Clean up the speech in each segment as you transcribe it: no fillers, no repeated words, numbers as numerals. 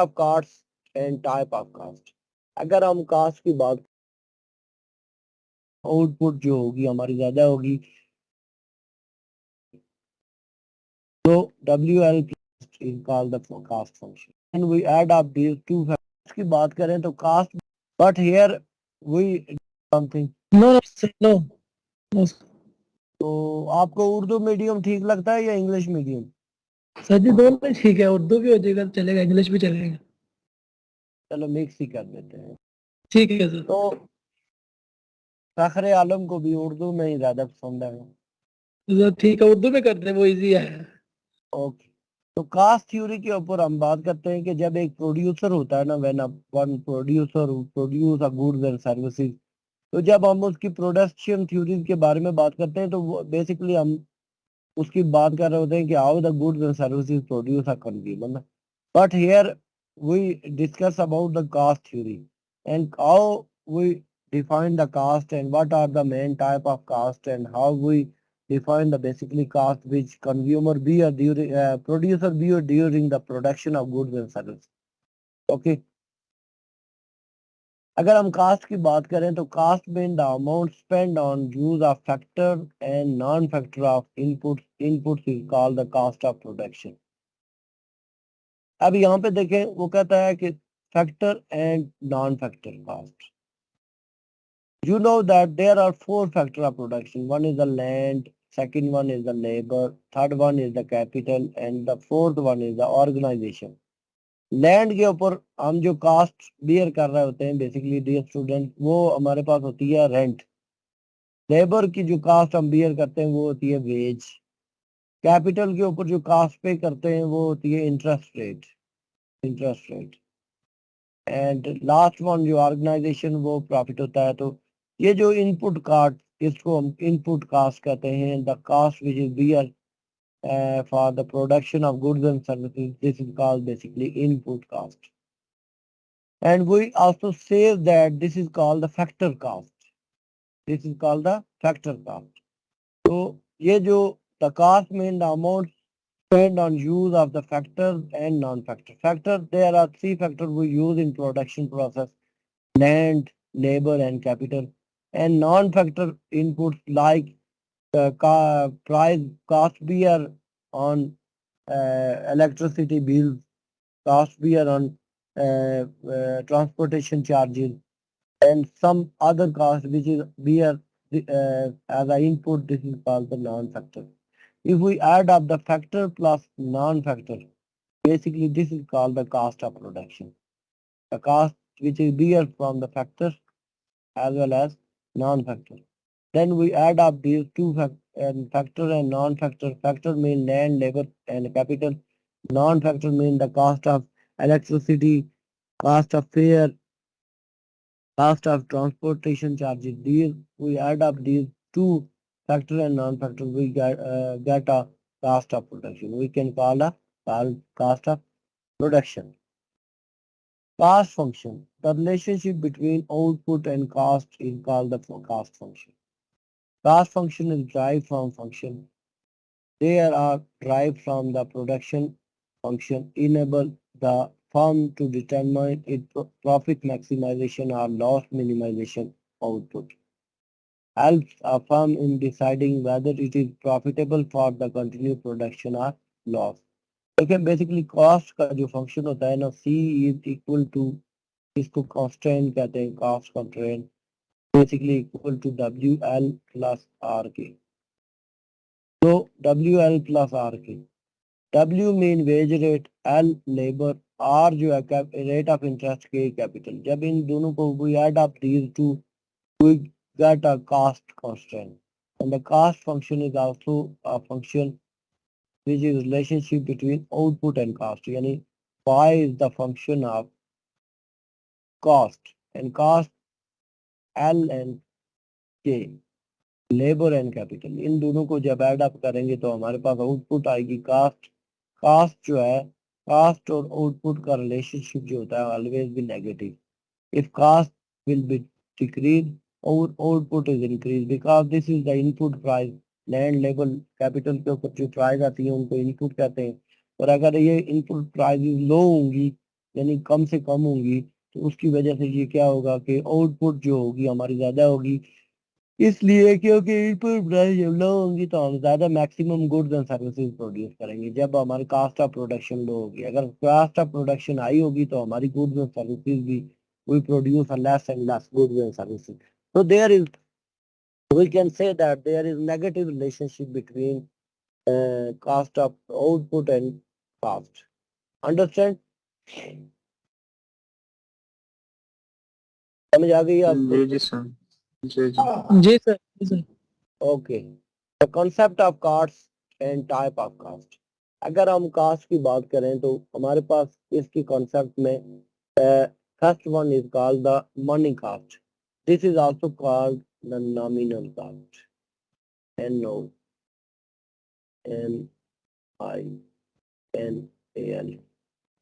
Of cost and type of cost. अगर हम cast की बात, आउटपुट जो होगी हमारी ज्यादा होगी, तो WL is called the cast function and we add up these two factors की बात करें तो cast, but here we something। No, no, sir, no, no, sir. तो आपको उर्दू मीडियम ठीक लगता है या इंग्लिश मीडियम? सर जी दोनों ही ठीक है, उर्दू भी हो जाएगा चलेगा, इंग्लिश भी चलेगा। चलो मिक्स ही कर देते हैं। ठीक है सर। तो फखरे आलम को भी उर्दू में ही ज्यादा पसंद है। सर ठीक है, उर्दू में कर दे, वो इजी है। ओके, तो कास्ट थ्योरी के ऊपर हम बात करते हैं कि जब एक प्रोड्यूसर होता है ना, when one producer produce a goods and services, तो जब हम उसकी प्रोडक्शन थ्योरी के बारे में बात करते हैं तो बेसिकली हम उसकी बात कर रहे होते हैं कि how the goods and services produce are consumer. But here we discuss about the cost theory and how we define the caste and what are the main type of caste and how we define the basically caste which consumer bear during producer bear during the production of goods and services. Okay, अगर हम cast की बात करें तो cost में the amount spend on use of factor and non factor of inputs is called the cost of production. अब यहाँ पे देखें, वो कहता है कि factor and non factor cost. You know that there are four factors of production. One is the land, second one is the labor, third one is the capital, and the fourth one is the organization. Land के ऊपर हम जो cast beer कर रहे होते हैं basically dear student, वो हमारे पास होती है रेंट। लेबर की जो कास्ट हम बियर करते हैं वो होती है वेज। कैपिटल के ऊपर जो कास्ट पे करते हैं वो होती है interest rate. And last one जो ऑर्गेनाइजेशन, वो प्रॉफिट होता है। तो ये जो इनपुट कास्ट, इसको हम इनपुट कास्ट कहते हैं। The cost which is bear for the production of goods and services, this is called basically input cost. And we also say that this is called the factor cost. This is called the factor cost. So ये जो the cost mean the amount spent on use of the factor and non-factor. Factor, there are three factors we use in production process: land, labor, and capital. And non-factor inputs like price, cost bear on electricity bills, cost bear on transportation charges, and some other cost which is bear as an input. This is called the non-factor. If we add up the factor plus non-factor, basically this is called the cost of production. The cost which is bear from the factors as well as non-factor. Then we add up these two factor and non-factor. Factor mean land, labor, and capital. Non-factor mean the cost of electricity, cost of fare, cost of transportation charges. These we add up these two factor and non-factor. We get a cost of production. We can call a cost of production. Cost function. The relationship between output and cost is called the cost function. Cost function is derived from function. They are derived from the production function, enable the firm to determine its profit maximization or loss minimization output. Helps a firm in deciding whether it is profitable for the continued production or loss. देखिए basically cost का जो function होता है ना, C is equal to, इसको constant कहते हैं, cost constraint, basically equal to WL plus R K. तो WL plus R K, W mean wage rate, L labour, R जो है rate of interest K capital. जब इन दोनों को we add up these two, we get a cost constant. And the cost function is also a function which is relationship between output and cost. यानी phi is the function of cost, and cost L and K, labour and capital, इन दोनों को जब add up करेंगे तो हमारे पास output आएगी कास्ट। कास्ट जो है, कास्ट और आउटपुट का रिलेशनशिप जो होता है always be negative. If cost will be decrease और output is increase, because this is the input price. Land, labour, capital के ऊपर जो प्राइस आती है उनको इनपुट कहते हैं। और अगर ये इनपुट प्राइस लो होंगी यानी कम से कम होंगी, तो उसकी वजह से ये क्या होगा कि आउटपुट जो होगी हमारी ज्यादा होगी। इसलिए क्योंकि इनपुट प्राइस जब लो होंगी तो हम ज्यादा maximum goods and services produce करेंगे। जब हमारी कास्ट ऑफ प्रोडक्शन लो होगी, अगर कास्ट ऑफ प्रोडक्शन हाई होगी तो हमारी गुड्स एंड सर्विसेज भी we produce a less and less goods and services. So there is, we can say that there is negative relationship between cost of output and cost. Understand? समझ आ गई आपको? जी जी सर, जी जी। जी सर, जी sir. Okay. The concept of cost and type of cost. अगर हम कास्ट की बात करें तो हमारे पास इसकी कॉन्सेप्ट में first one is called the money cost. This is also called the nominal cost. NO NINAL.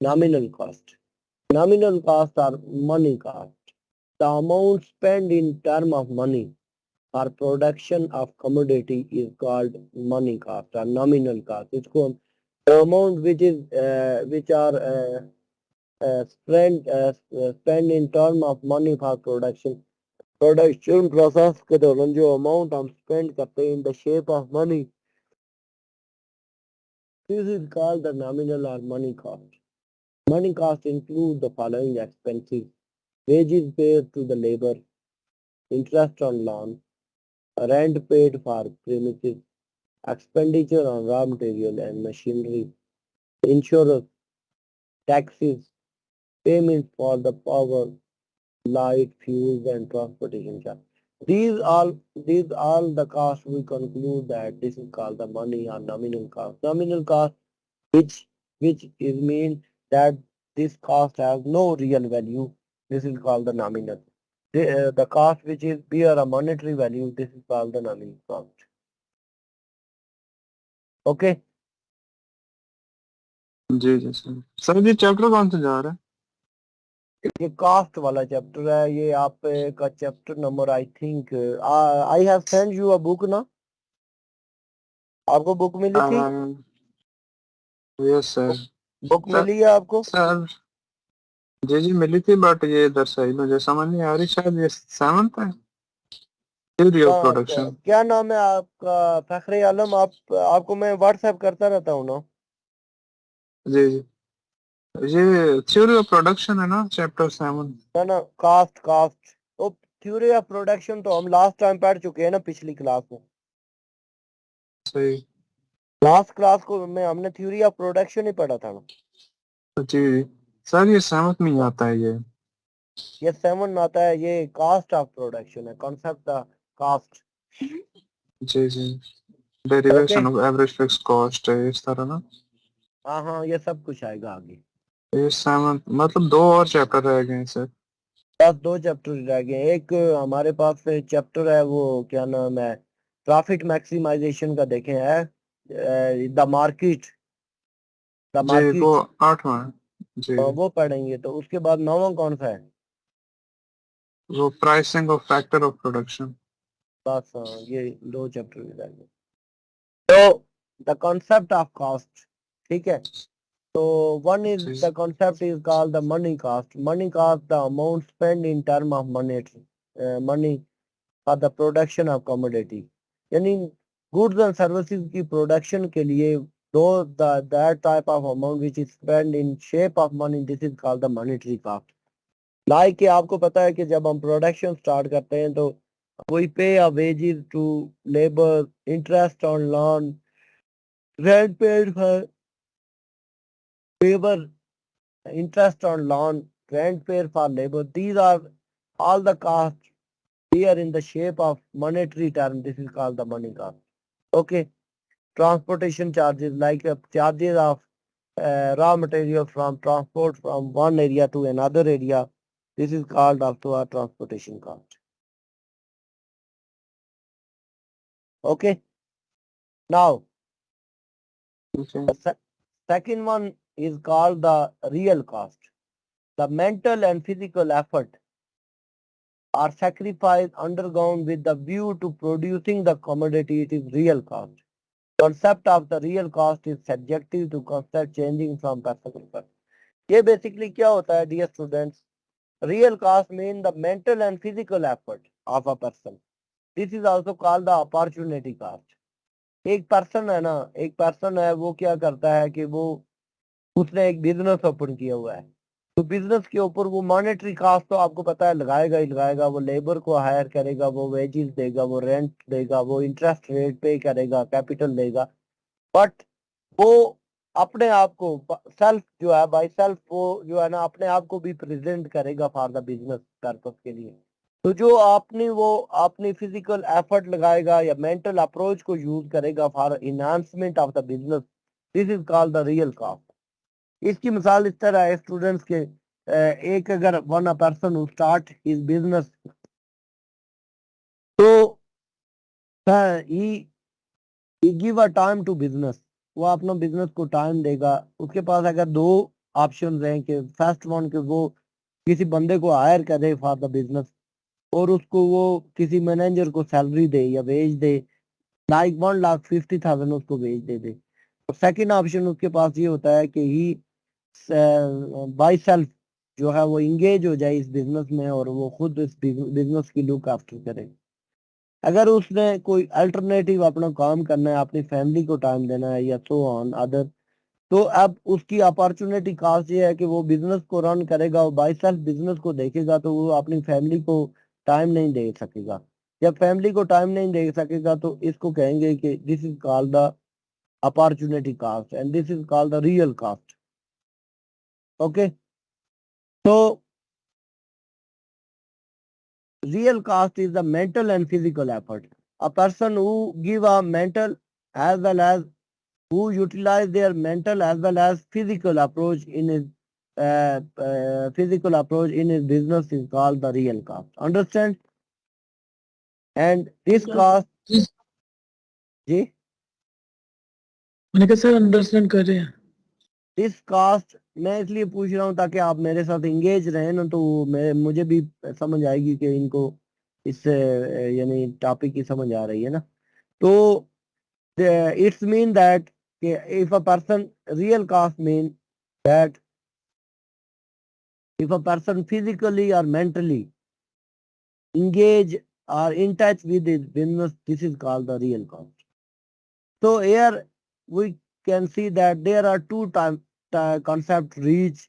Nominal cost. Nominal costs are money cost. The amount spent in term of money for production of commodity is called money cost or nominal cost. It's called the amount which is which are spent in term of money for production. Production process के दौरान जो amount हम spend करते हैं in the shape of money, this is called the nominal or money cost. Money cost include the following expenses: wages paid to the labor, interest on loan, rent paid for premises, expenditure on raw material and machinery, insurance, taxes, payments for the power, light, fuels and transportation charge. These all the costs we conclude that this is called the money or nominal cost. Nominal cost, which is mean that this cost has no real value. This is called the nominal. The cost which is bear a monetary value, this is called the nominal cost. Okay. जी जी sir. Sir ये chapter कौन सा जा रहा है? ये cast वाला चैप्टर है, ये आपका chapter number I think I have send you a book ना, आपको बुक मिली थी? Yes sir. बुक सर, मिली है आपको? सर जी जी मिली थी, बट ये इधर सही मुझे समझ नहीं आ रही। शायद ये सेवंथ है, थ्योरी ऑफ प्रोडक्शन। क्या नाम है आपका? फखरे आलम। आपको मैं व्हाट्सएप करता रहता हूँ ना। जी जी, ये थ्योरी ऑफ प्रोडक्शन है ना, चैप्टर 7। ना ना, कास्ट कास्ट तो थ्योरी ऑफ प्रोडक्शन तो हम लास्ट टाइम पढ़ चुके हैं ना, पिछली क्लास में। सही। लास्ट क्लास को में हमने थ्योरी ऑफ प्रोडक्शन ही पढ़ा था ना। जी जी सर, ये 7th में ही आता है ये। ये 7 आता है, ये कास्ट ऑफ प्रोडक्शन है, कॉन्सेप्ट द कास्ट। जी जी, okay. Derivation of average fix cost है इस तरह ना। हाँ हाँ, ये सब कुछ आएगा आगे। ये 7th मतलब 2 और चैप्टर रह गए हैं सर। बस 2 चैप्टर रह गए। एक हमारे पास चैप्टर है, वो क्या नाम है, प्रॉफिट मैक्सिमाइजेशन का देखें है, द मार्केट। द जी वो मार्केट 8वां है। जी वो पढ़ेंगे। तो उसके बाद 9वां कौन सा है? वो pricing of factor of production. बस हाँ, ये 2 चैप्टर रह गए। तो द कॉन्सेप्ट ऑफ कॉस्ट, ठीक है। तो one is ji the concept is called the money cost. Money cost the amount spent in term of money for the production of commodity. यानी goods and services की production के लिए दो that type of amount which is spent in shape of money, this is called the monetary cost. Like कि आपको पता है कि जब हम production start करते हैं तो we pay a wages to labor, interest on loan, rent paid for labor, interest on loan, rent paid for labor. These are all the costs here in the shape of monetary term. This is called the money cost. Okay. Transportation charges, like charges of raw material from transport from one area to another area. This is called also a transportation cost. Okay. Now, ठीक है। the second one is called the real cost. The mental and physical effort or sacrifice undergone with the view to producing the commodity, it is real cost. Concept of the real cost is subjective to concept changing from person to person. ये basically क्या होता है dear students? Real cost mean the mental and physical effort of a person. This is also called the opportunity cost. एक person है ना, एक person है, वो क्या करता है कि वो उसने एक बिजनेस ओपन किया हुआ है, तो बिजनेस के ऊपर वो मॉनेटरी कॉस्ट तो आपको पता है लगाएगा ही लगाएगा. वो लेबर को हायर करेगा, वो वेजेस देगा, वो रेंट देगा, वो इंटरेस्ट रेट पे करेगा, कैपिटल देगा. बट वो अपने आप को सेल्फ जो है, बाई सेल्फ वो जो है ना अपने आप को भी प्रेजेंट करेगा फॉर द बिजनेस पर्पस के लिए. तो जो आपने वो अपनी फिजिकल एफर्ट लगाएगा या मेंटल अप्रोच को यूज करेगा for enhancement of the business, this is called the real cost. इसकी मिसाल इस तरह है स्टूडेंट्स के, एक अगर one a person start his business, तो he give a time to business. वो अपना बिजनेस को टाइम देगा. उसके पास अगर दो ऑप्शन हैं कि फर्स्ट वन के वो किसी बंदे को हायर करे फॉर द बिजनेस और उसको वो किसी मैनेजर को सैलरी दे या वेज दे, लाइक 1,50,000 उसको वेज दे दे. सेकंड ऑप्शन उसके पास ये होता है कि ही बाई सेल्फ जो है वो इंगेज हो जाए इस बिजनेस में और वो खुद इस बिजनेस की लुक आफ्टर करे. अगर उसने कोई अल्टरनेटिव अपना काम करना है, अपनी फैमिली को टाइम देना है या सो ऑन अदर, तो अब उसकी अपॉर्चुनिटी कॉस्ट ये है कि वो बिजनेस को रन करेगा और बाई सेल्फ बिजनेस को देखेगा तो वो अपनी फैमिली को टाइम नहीं दे सकेगा. जब फैमिली को टाइम नहीं दे सकेगा तो इसको कहेंगे कि this is called the opportunity cost and this is called the real cost. Okay, तो real cost is the mental and physical effort. A person who give a mental as well as who utilize their mental as well as physical approach in his physical approach in his business is called the real cost. Understand? And this cost, जी, मैंने कहा sir understand कर रहे हैं. This cast मैं इसलिए पूछ रहा हूँ ताकि आप मेरे साथ इंगेज रहें ना, तो मैं मुझे भी समझ आएगी कि इनको इससे यानी टॉपिक की समझ आ रही है ना. तो it's mean that if a person real cost mean that if a person physically or mentally engage or in touch with his business, this is called the real cost. So here we can see that there are two time concept reach.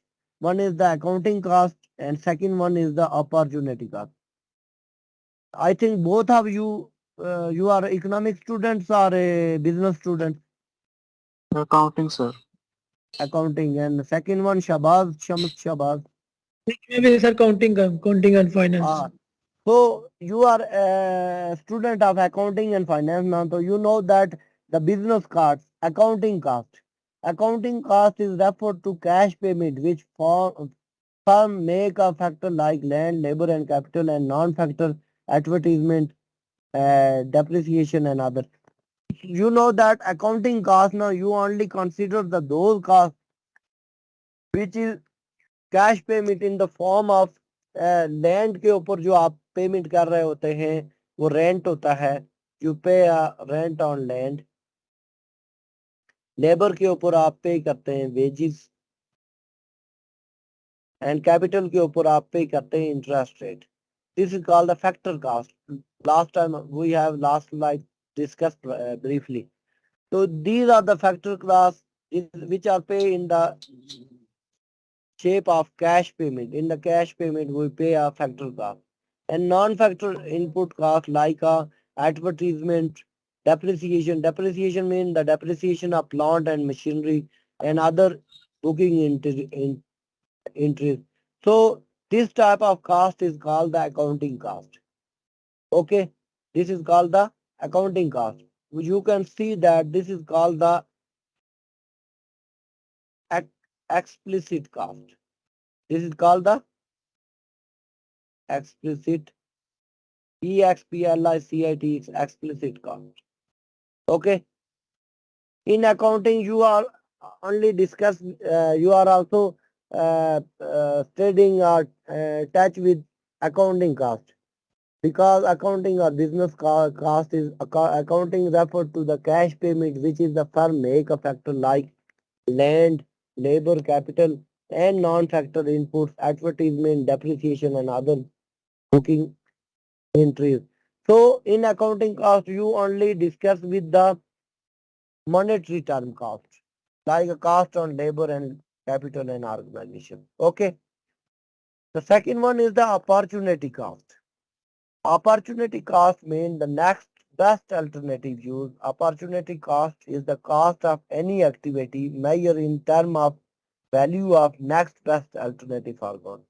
One is the accounting cost and second one is the opportunity cost. I think both of you you are economic students or a business student. Accounting sir. Accounting. And the second one Shabaz, Shams Shabaz. मैं भी sir counting and finance. Ah, so you are a student of accounting and finance now, so you know that the business cost, accounting cost. Accounting cost is referred to cash payment which firm make a factor like land, labor and capital and non-factor advertisement, depreciation and other. You know that accounting cost now you only consider the those costs which is cash payment in the form of land के ऊपर जो आप payment कर रहे होते हैं वो rent होता है. यू पे रेंट ऑन लैंड. लेबर के ऊपर आप पे करते हैं वेजेस एंड कैपिटल के ऊपर आप पे करते हैं interest rate. This is called the factor cost. Last time we have last like discussed briefly. So these are the factor class which are paid in the shape of cash payment. In the cash payment, we pay a factor cost. And non-factor input cost like a advertisement, depreciation. Depreciation means the depreciation of plant and machinery and other booking entries. So this type of cost is called the accounting cost. Okay, this is called the accounting cost. You can see that this is called the explicit cost. This is called the explicit explicit explicit cost. Okay. In accounting, you are only discuss. You are also studying or touch with accounting cost, because accounting or business cost is accounting referred to the cash payment which is the firm make a factor like land, labor, capital and non-factor inputs, advertisement, depreciation, and other booking entries. So in accounting cost, you only discuss with the monetary term cost, like a cost on labor and capital and organization. Okay. The second one is the opportunity cost. Opportunity cost means the next best alternative use. Opportunity cost is the cost of any activity measured in term of value of next best alternative for one.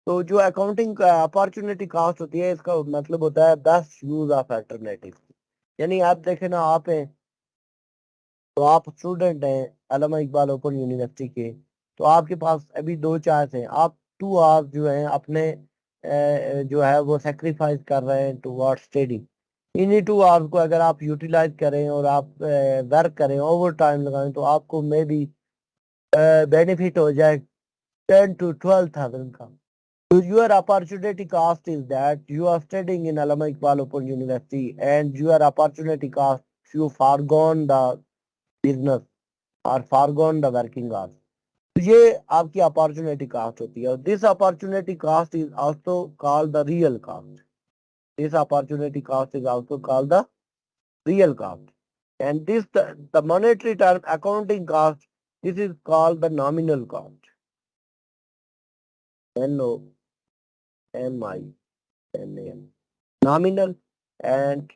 तो जो accounting opportunity cost होती है इसका मतलब होता है best use of alternative यानी आप देखें ना आप हैं तो आप स्टूडेंट हैं अल्लामा इकबाल ओपन यूनिवर्सिटी के तो आपके पास अभी दो चॉइस हैं आप 2 आवर्स जो है अपने जो है वो सेक्रीफाइस कर रहे हैं टुवर्ड्स स्टडी इन्हीं 2 आवर्स को अगर आप यूटिलाइज करें और आप वर्क करें ओवर टाइम लगाएं तो आपको मे बी बेनिफिट हो जाए 10 to 12,000 का So your opportunity cost is that you are studying in Allama Iqbal Open University and your opportunity cost you forgone the business or forgone the working hours. तो ये आपकी opportunity cast होती है और this opportunity cost is also called the real cost this opportunity cost is also called the real cost and this the monetary term accounting cost this is called the nominal cost NOMINAL nominal and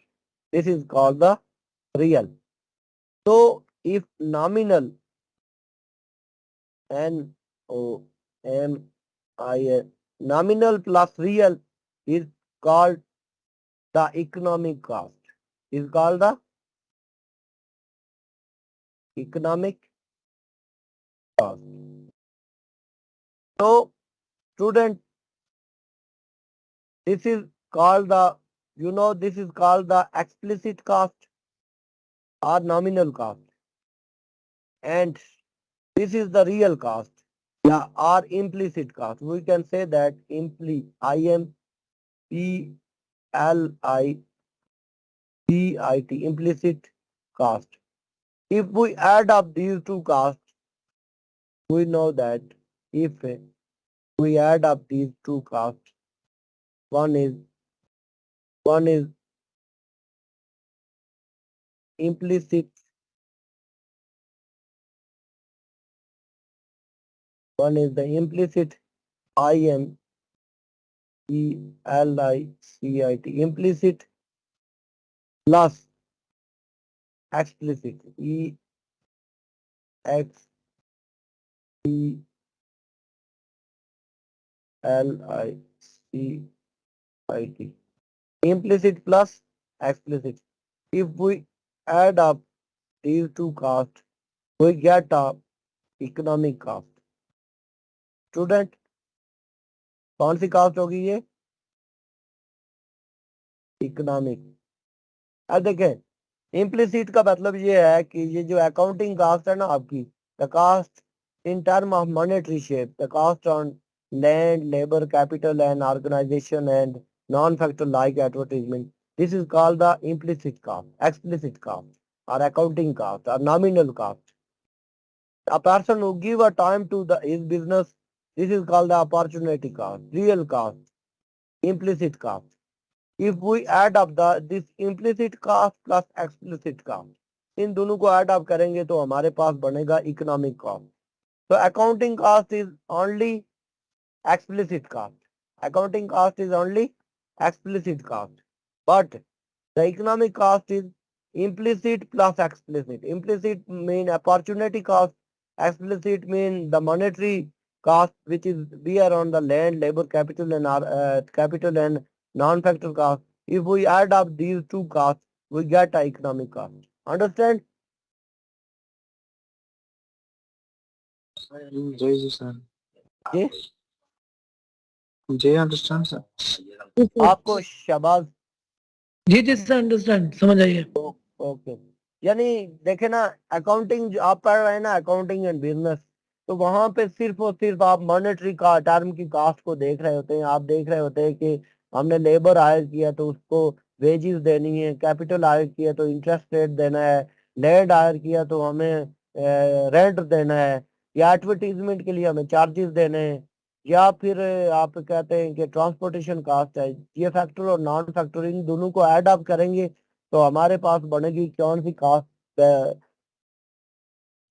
this is called the real. So if nominal NOMINAL nominal plus real is called the economic cost is called the economic cost. So student this is called the this is called the explicit cost or nominal cost and this is the real cost yeah or implicit cost we can say that implicit cost. If we add up these two costs, we know that if we add up these two costs, one is implicit, one is the implicit IMPLICIT implicit plus explicit EXPLICIT implicit plus explicit. If we add up these two costs, we get a economic cost. Student, कौन सी cast होगी ये economic अब देखें implicit का मतलब ये है कि ये जो अकाउंटिंग कास्ट है ना आपकी the cost in term of monetary shape the cost on land labour capital and organisation and non factor like advertisement this is called the implicit cost explicit cost और अकाउंटिंग कास्ट और nominal cost a person who give a time to his business this is called the opportunity cost real cost implicit cost if we add up this implicit cost plus explicit cost इन दोनों को add up करेंगे तो हमारे पास बनेगा economic cost तो accounting cost is only explicit cost accounting cost is only explicit cost but the economic cost is implicit plus explicit implicit mean opportunity cost explicit mean the monetary cost which is bear on the land labor capital and non-factor cost if we add up these two costs we get a economic cost understand जी sir जी जी understand sir आपको शबाज जी जी sir understand समझ आइए okay यानी देखे ना अकाउंटिंग आप पढ़ रहे हैं ना अकाउंटिंग एंड बिजनेस तो वहां पे सिर्फ और सिर्फ आप मॉनेटरी का टर्म की कास्ट को देख रहे होते हैं आप देख रहे होते हैं कि हमने लेबर हायर किया तो उसको वेजेस देनी है कैपिटल हायर किया तो इंटरेस्ट रेट देना है लैंड हायर किया तो हमें रेंट देना है या एडवर्टीजमेंट के लिए हमें चार्जेस देने हैं, या फिर आप कहते हैं कि ट्रांसपोर्टेशन कास्ट है। ये फैक्टर और नॉन फैक्टर इन दोनों को ऐड अप करेंगे तो हमारे पास बनेगी कौन सी कास्ट?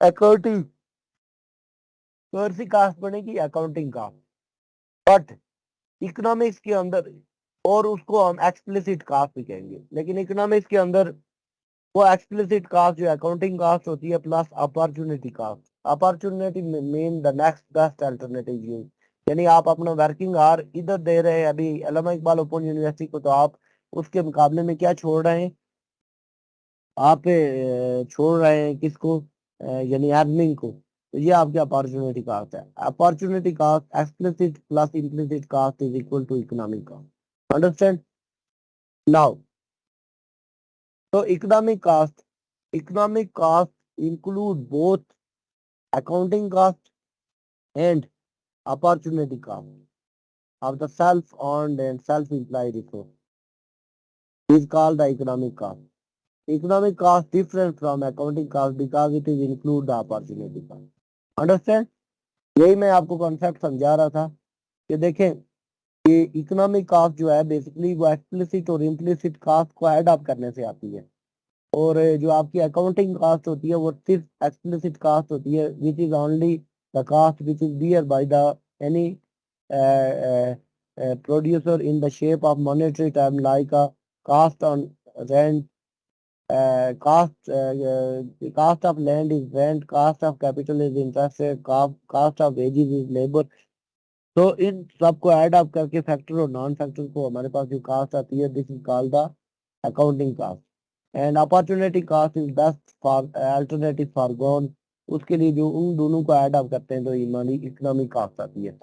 अकाउंटिंग। कौन सी कास्ट बनेगी? Accounting cost. बट इकोनॉमिक्स के अंदर, और उसको हम एक्सप्लिसिट कास्ट भी कहेंगे, लेकिन इकोनॉमिक्स के अंदर वो एक्सप्लिसिट कास्ट जो अकाउंटिंग कास्ट होती है plus opportunity cost. Opportunity mean the next best alternative use, यानी आप अपना वर्किंग आवर इधर दे रहे हैं अभी अल्लामा इकबाल ओपन यूनिवर्सिटी को, तो आप उसके मुकाबले में क्या छोड़ रहे हैं? आप छोड़ रहे हैं किसको? यानी अर्निंग को। तो ये आपकी अपॉर्चुनिटी कास्ट है। Opportunity cost explicit plus implicit cost is equal to economic cost. Understand now? तो economic cost include both accounting cost and opportunity cost of the self-owned and self-implied resource is called the economic cost. Economic cost different from accounting cost because it is include the opportunity cost. Understand? यही मैं आपको concept समझा रहा था कि देखें कि economic cast जो है बेसिकली वो एक्सप्लिसिट और इम्प्लिसिट कास्ट को ऐड अप करने से आती है, और जो आपकी अकाउंटिंग कास्ट होती है वो सिर्फ एक्सप्लिसिट कास्ट होती है, which is only the cost which is bear by the any producer in the shape of monetary term like a cost on rent, cost of land is rent, cost of capital is interest rate, cost of wages is labor. तो इन सबको add up करके factor और non factor को हमारे पास जो cost आती है, this is called the accounting cost. And opportunity cost is best for alternative forgone, उसके लिए जो उन दोनों को ऐड अप करते हैं तो हमारी इकोनॉमिक कास्ट आती है।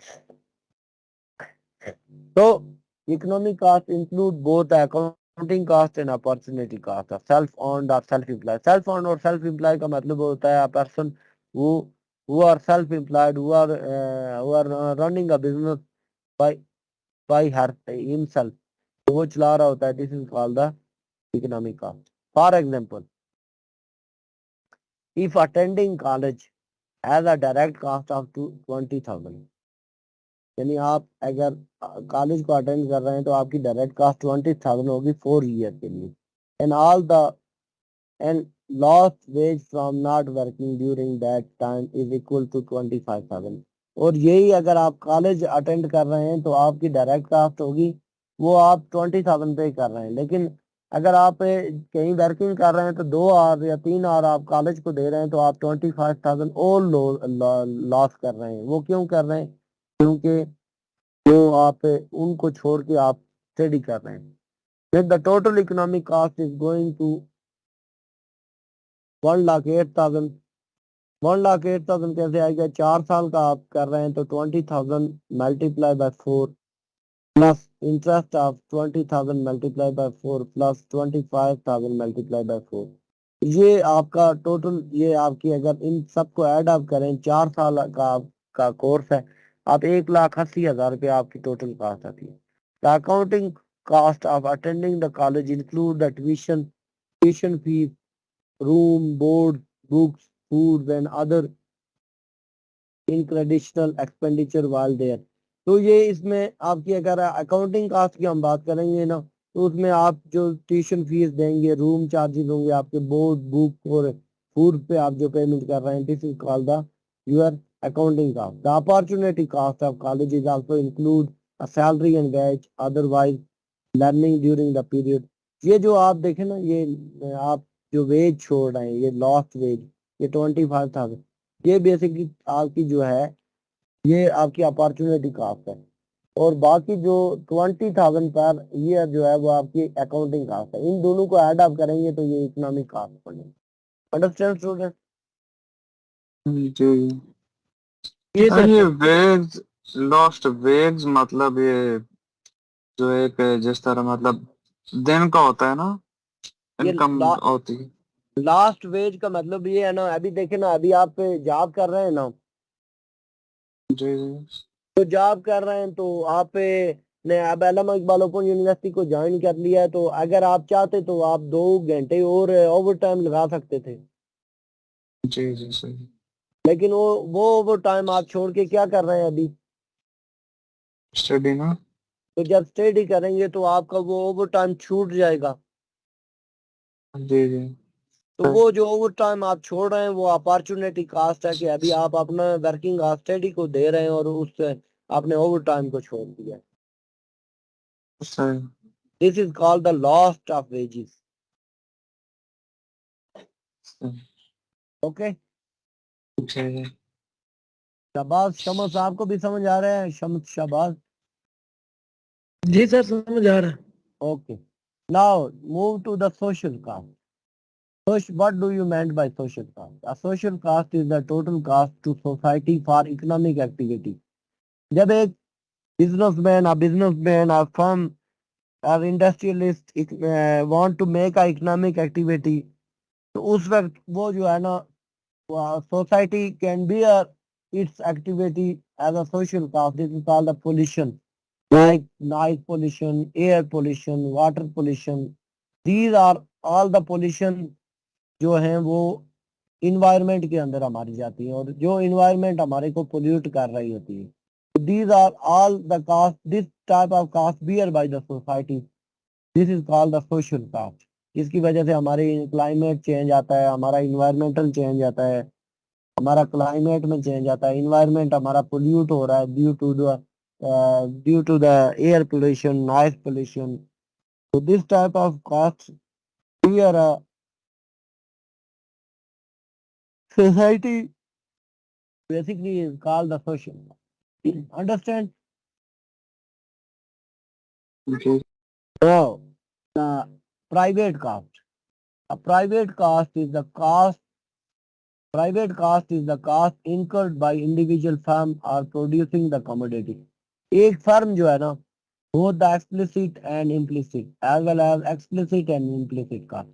तो economic cost include both accounting cost and opportunity cost. Self owned और सेल्फ एम्प्लॉय। सेल्फ ओन्ड और सेल्फ एम्प्लॉय का मतलब होता है a person who who are self employed, who are running a business by her himself, तो वो चला रहा होता है। This is called the economic cast. For example, if attending college has a direct cost of 20,000, यानी आप अगर college को अटेंड कर रहे हैं तो आपकी डायरेक्ट कास्ट 20,000 होगी 4 ईयर के लिए। And all the and lost wage from not working during that time is equal to 25,000। और यही अगर आप कॉलेज अटेंड कर रहे हैं तो आपकी डायरेक्ट कास्ट होगी वो आप 20,000 पे कर रहे हैं, लेकिन अगर आप कहीं वर्किंग कर रहे हैं तो 2 आवर या 3 आवर आप कॉलेज को दे रहे हैं तो आप 25,000 और लॉस कर रहे हैं। वो क्यों कर रहे हैं? क्योंकि जो आप उनको छोड़ के आप स्टडी कर रहे हैं। The total economic cost is going to 1,08,000। 1,08,000 कैसे आएगा? 4 साल का आप कर रहे हैं तो 20,000 multiply by 4 plus interest of 20,000 multiply by 4 plus 25,000 multiply by 4। ये आपका टोटल, ये आपकी अगर इन सबको ऐड अप करें, 4 साल का कोर्स है, आप 1,80,000 रुपये आपकी टोटल कास्ट आती है। The accounting cost of attending the college include the tuition fees, room, board, books, foods and other incremental expenditure while there। तो ये इसमें आपकी अगर अकाउंटिंग कास्ट की हम बात करेंगे ना, तो उसमें आप जो ट्यूशन फीस देंगे, रूम चार्जेस होंगे, आपके बोर्ड, बुक और फूड पे आप जो पेमेंट कर रहे हैं, this is called the your accounting cost. The opportunity cost of college is also include a salary and wage otherwise learning during the period. ये जो आप देखें ना, ये आप जो वेज छोड़ रहे हैं, ये लॉस्ट वेज, ये 25,000, ये बेसिकली आपकी जो है ये आपकी अपॉर्चुनिटी कास्ट है। और बाकी जो 20,000 पर ईयर जो है वो आपकी अकाउंटिंग कास्ट है। इन दोनों को ऐड अप करेंगे तो ये इकोनॉमिक कास्ट बनेगा। Understand student? जी। ये हाँ, सर ये वेज, लॉस्ट वेज मतलब ये जो एक जिस तरह मतलब दिन का होता है ना, ये इनकम होती है। लास्ट वेज का मतलब ये है ना, अभी देखे ना, अभी आप जॉब कर रहे हैं ना, जी तो जॉब कर रहे हैं तो आप ने अब अल्लामा इकबाल ओपन यूनिवर्सिटी को ज्वाइन कर लिया है, तो अगर आप चाहते तो आप 2 घंटे और ओवर टाइम लगा सकते थे। जी जी सही। लेकिन वो ओवर टाइम आप छोड़ के क्या कर रहे हैं अभी? स्टडी ना। तो जब स्टडी करेंगे तो आपका वो ओवर टाइम छूट जाएगा। जी जी। तो वो जो ओवर टाइम आप छोड़ रहे हैं वो अपॉर्चुनिटी कास्ट है कि अभी आप अपना वर्किंग स्टडी को दे रहे हैं और उससे आपने ओवर टाइम को छोड़ दिया। सही। This is called the lost of wages. Okay. जी जी। शाबाश शमस, आपको भी समझ आ रहा है? शमस शाबाश। जी सर समझ आ रहा है। Okay. Now move to the social cost. What do you mean by social cost? A social cost is the total cost to society for economic activity. जब एक businessman, a firm, or industrialist want to make a economic activity, तो उस वक्त वो जो है ना society can bear its activity as a social cost. This is called the pollution, like noise pollution, air pollution, water pollution. These are all the pollution जो हैं वो इन्वायरमेंट के अंदर हमारी जाती है और जो इन्वायरमेंट हमारे को पोल्यूट कर रही होती है। These are all the cost, this type of cost bear by the society, this is called the social cost. इसकी वजह से हमारी क्लाइमेट चेंज आता है, हमारा इन्वायरमेंटल चेंज आता है, हमारा क्लाइमेट में चेंज आता है, इन्वायरमेंट हमारा पोल्यूट हो रहा है due to the air pollution, noise pollution. तो this type of cost bear society basically is called the social. Understand? जी। Now, the private cost. A private cost is the cost. Private cost is the cost incurred by individual firm or producing the commodity. एक firm जो है ना, both the explicit and implicit, as well as explicit and implicit cost.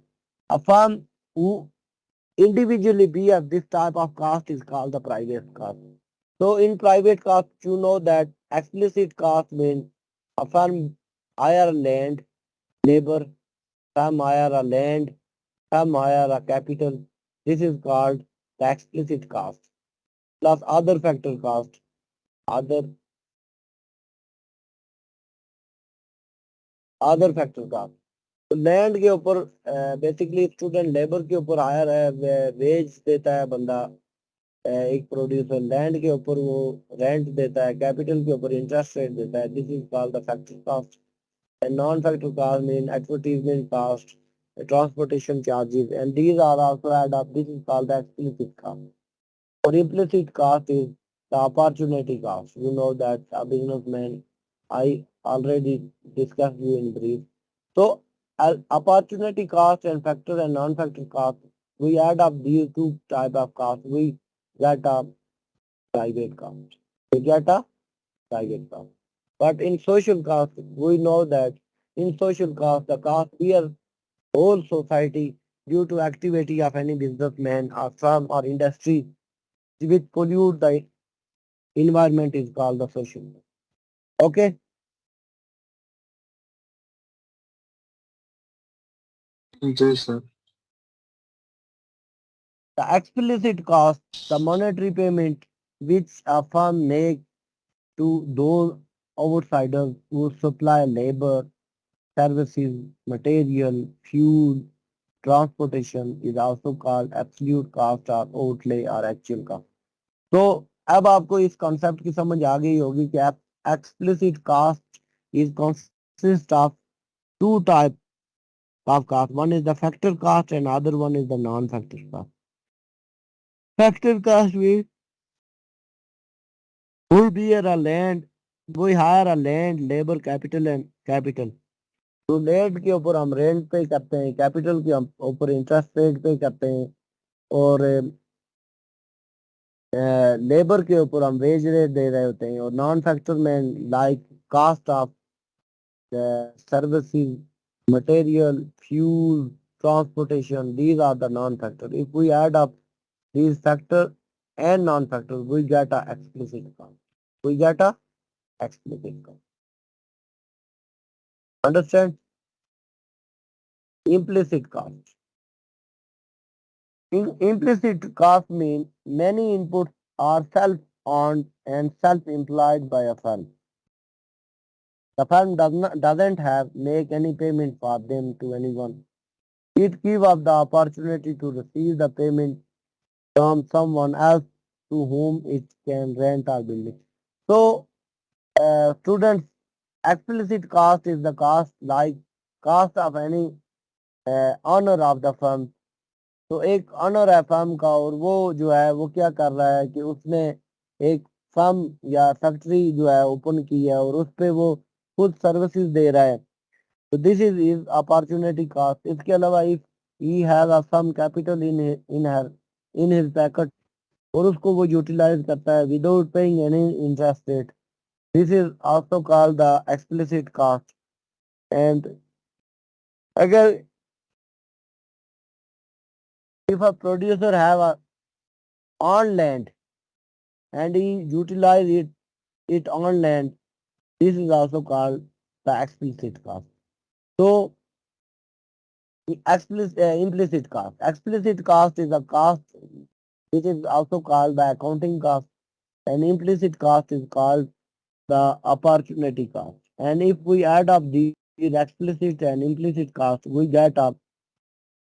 A firm who individually bear this type of cost is called the private cost. So in private cost, you know that explicit cost means a firm hire land, labor, some hire a land, some hire a capital. This is called the explicit cost. Plus other factor cost, other other factor cost. तो land के ऊपर basically student labour के ऊपर higher है, veg देता है बंदा, एक प्रोड्यूसर लैंड के ऊपर वो रेंट देता है, कैपिटल के ऊपर इंटरेस्ट रेट देता है। This is called the factor cost. And non-factor cost mean advertisement cost, transportation charges, and these are also add up. This is called the explicit cost. Or implicit cost is the opportunity cost. You know that a businessman, I already discussed you in brief. So opportunity cost and factor and non-factor cost, we add up these two type of costs. We get a private cost. We get a private cost. But in social cost, we know that in social cost, the cost bear whole society due to activity of any businessman or firm or industry which pollute the environment is called the social. Okay. जी sir. The explicit cost, the monetary payment which a firm make to those outsiders who supply labor, services, material, fuel, transportation is also called absolute cost or outlay or actual cost. तो अब आपको इस concept की समझ आ गई होगी कि explicit cost is consist of two type of cost. One is the factor cost and other one is the non-factor cost. Factor cost means we bear a land, we hire a land, labor, capital and capital. तो land के ऊपर हम rent पे करते हैं, capital के ऊपर interest rate पे करते हैं और लेबर के ऊपर हम वेज रेट दे रहे होते हैं। और नॉन फैक्टर में like cost of services, material, fuel, transportation, these are the non-factor. If we add up these factor and non-factor, we get a explicit cost. We get a explicit cost. Understand? Implicit cost. Implicit cost means many inputs are self-owned and self-implied by a firm. The firm doesn't have make any payment for them to anyone. It gives up the opportunity to receive the payment from someone else to whom it can rent or building. So, students, explicit cost is the cost like cost of any owner of the firm. तो एक honour है firm का और वो जो है वो क्या कर रहा है कि उसने एक फर्म या फैक्ट्री जो है ओपन की है और उस पे वो खुद सर्विसेज दे रहा है तो दिस इज अपॉर्चुनिटी कॉस्ट इसके अलावा if he has a some capital in his packet और उसको वो यूटिलाइज करता है without paying any interest rate this is also called the explicit cost and अगर if a producer have a on land and he utilize it on land, this is also called the explicit cost. So implicit cost. Explicit cost is a cost which is also called the accounting cost, and implicit cost is called the opportunity cost. And if we add up these explicit and implicit cost, we get a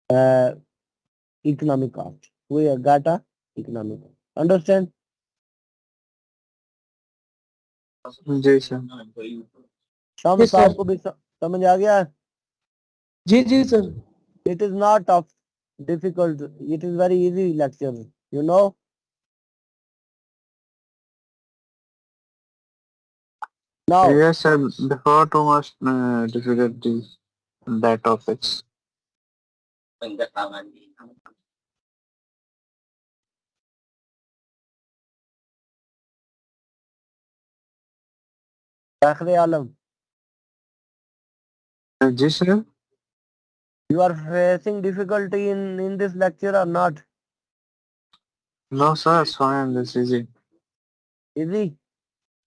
uh, economic cost. We get a economic cost. Understand? जी sir. Shams yes sir. आपको भी समझ आ गया? जी जी सर। It is not tough, difficult. It is very easy lecture. You know. Now, Yes sir, before too much difficulty in that topics. Akhre Alam, जी sir. you are facing difficulty in this lecture or not? No sir, it's fine, this is easy। Easy?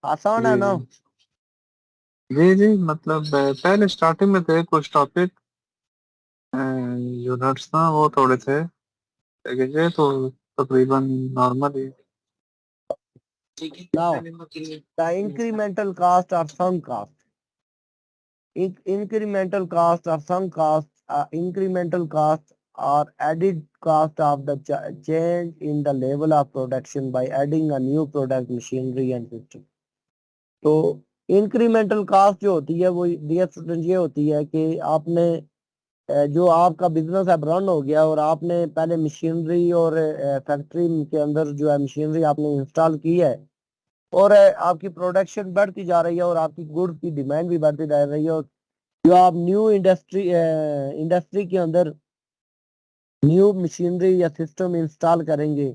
आसान है जी ना? जी जी मतलब पहले starting में थे कुछ topic units ना वो थोड़े थे लेकिन ये तो तकरीबन normal he Now, the incremental cost or sunk cost. Incremental cost or sunk cost, incremental cost or added cost of the change in the level of production by adding a new product, machinery and system. तो incremental cast जो होती है वो dear student ये होती है कि आपने जो आपका बिजनेस अब रन हो गया और आपने पहले मशीनरी और फैक्ट्री के अंदर जो है मशीनरी आपने इंस्टॉल की है और आपकी प्रोडक्शन बढ़ती जा रही है और आपकी गुड्स की डिमांड भी बढ़ती जा रही है और जो आप न्यू इंडस्ट्री के अंदर न्यू मशीनरी या सिस्टम इंस्टॉल करेंगे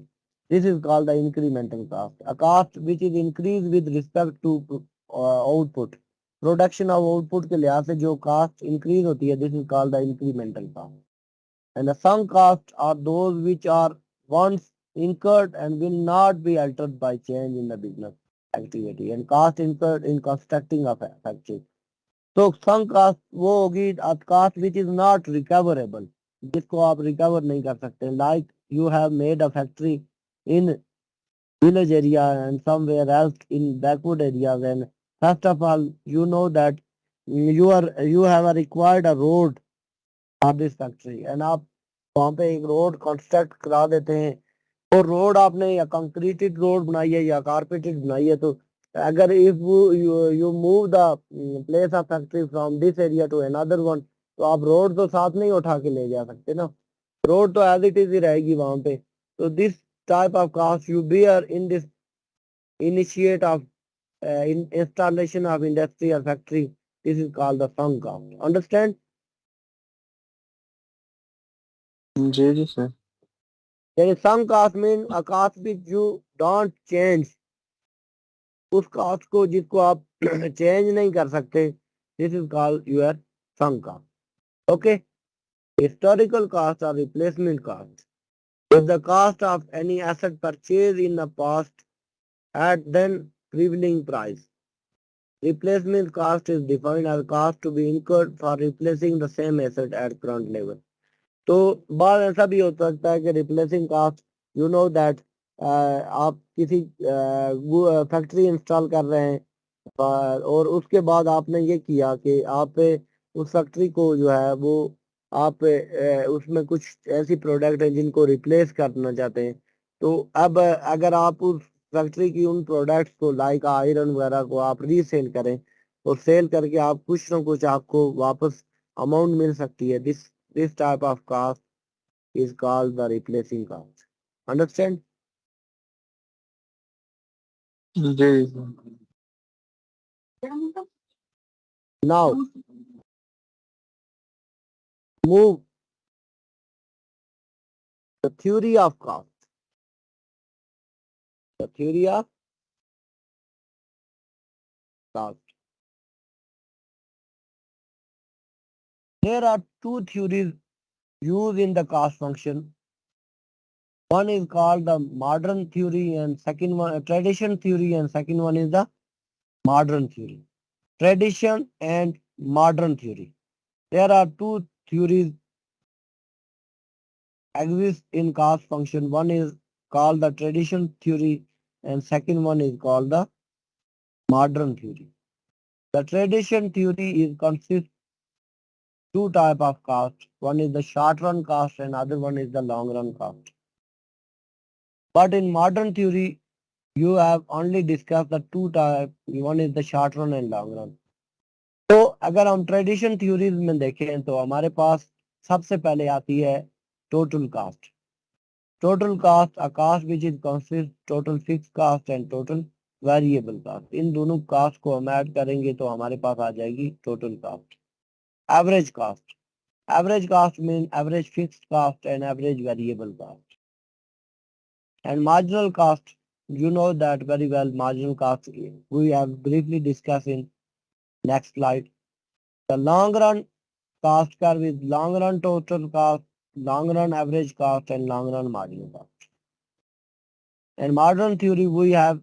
this is called the incremental cost a cost which is increase with respect to output production of output के लिहाज से जो कास्ट इंक्रीज होती है this is called the incremental cost and the sum cost are those which are once incurred and will not be altered by change in the business activity and cost incurred in constructing a factory तो sunk cost वो होगी cost which is not recoverable जिसको आप recover नहीं कर सकते like you have made a factory in village area and somewhere else in backward areas and first of all you know that you have a required a road for this factory and आप वहाँ पे एक road construct करा देते हैं और road आपने या कंक्रीटेड रोड बनाई है या कारपेटेड बनाई है तो अगर if you move the place of factory from this area to another one तो आप रोड तो साथ नहीं उठा के ले जा सकते ना रोड तो एज इट इज ही रहेगी वहां पे तो this type of cost you bear in this initiate of installation of industry or factory this is called the sunk cost understand जी जी सर। यानी sunk cost mean a cost which you don't change उस cost को जिसको आप change नहीं कर सकते this is called your sunk cost okay historical cost or replacement cost is the cost of any asset purchased in the past at then prevailing price replacement cost is defined as cost to be incurred for replacing the same asset at current level तो बार ऐसा भी हो सकता है कि replacing cost, you know that, आप किसी factory install कर रहे हैं और उसके बाद आपने ये किया कि आप उस फैक्ट्री को जो है वो आप उसमें कुछ ऐसी प्रोडक्ट है जिनको रिप्लेस करना चाहते हैं। तो अब अगर आप उस फैक्ट्री की उन प्रोडक्ट्स को लाइक आयरन वगैरह को आप रीसेल करें और सेल करके आप कुछ ना कुछ आपको वापस अमाउंट मिल सकती है। This type of cost is called the replacing cost. Understand? जी now move the theory of cost. The theory of cost. There are two theories used in the cost function. One is called the modern theory and second one tradition theory and second one is the modern theory. Tradition and modern theory. There are two theories exist in cost function. One is called the tradition theory and second one is called the modern theory. The tradition theory is consists two type of cost. One is the short run cost and other one is the long run cost. But in modern theory, you have only discussed the two type. One is the short run and long run. तो अगर हम tradition theories में देखें तो हमारे पास सबसे पहले आती है total cost. Total cost a cost which is consist total fix cost and total variable cost. इन दोनों कास्ट को हम ऐड करेंगे तो हमारे पास आ जाएगी total cost. Average cost. Average cost mean average fixed cost and average variable cost. And marginal cost, you know that very well. Marginal cost we have briefly discussed in next slide. The long run cost curve is long run total cost, long run average cost and long run marginal cost. And modern theory we have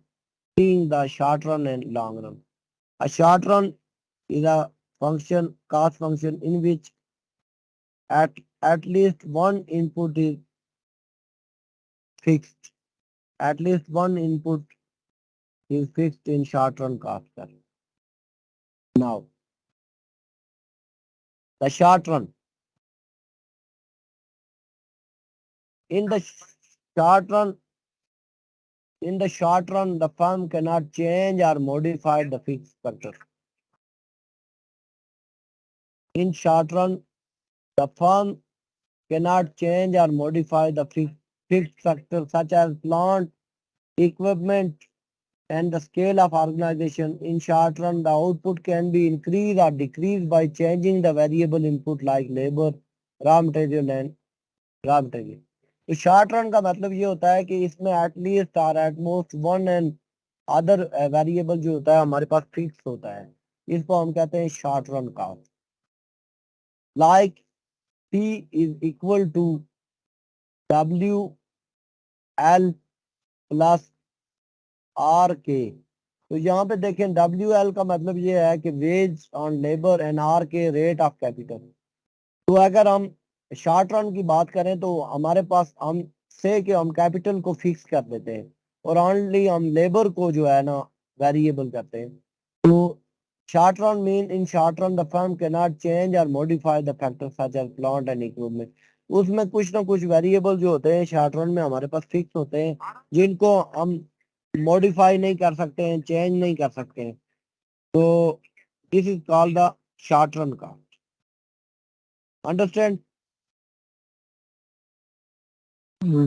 seen the short run and long run. A short run is a function, cost function in which at at least one input is fixed. At least one input is fixed in short run cost curve. Now the short run. In the short run, the firm cannot change or modify the fixed factor. In short run, the firm cannot change or modify the fixed factor such as plant, equipment, and the scale of organization. In short run, the output can be increased or decreased by changing the variable input like labor, raw material, and raw material. तो short run का मतलब ये होता है कि इसमें at least और at most one and other variable जो होता है हमारे पास फिक्स होता है। इसको हम कहते हैं short run cost. Like P is equal to W L plus R K. तो यहाँ पे देखें WL का मतलब ये है कि wage on labour and R K rate of capital. तो अगर हम शॉर्ट रन की बात करें तो हमारे पास हम से कि हम कैपिटल को फिक्स कर देते हैं और ओनली हम लेबर को जो है ना वेरिएबल करते हैं। तो short run mean in short run the firm can not change और modify the factor such as plant and equipment. उसमें कुछ ना कुछ वेरिएबल जो होते हैं शॉर्ट रन में हमारे पास फिक्स होते हैं जिनको हम मॉडिफाई नहीं कर सकते हैं, चेंज नहीं कर सकते हैं। तो this is called the short run का। अंडरस्टैंड?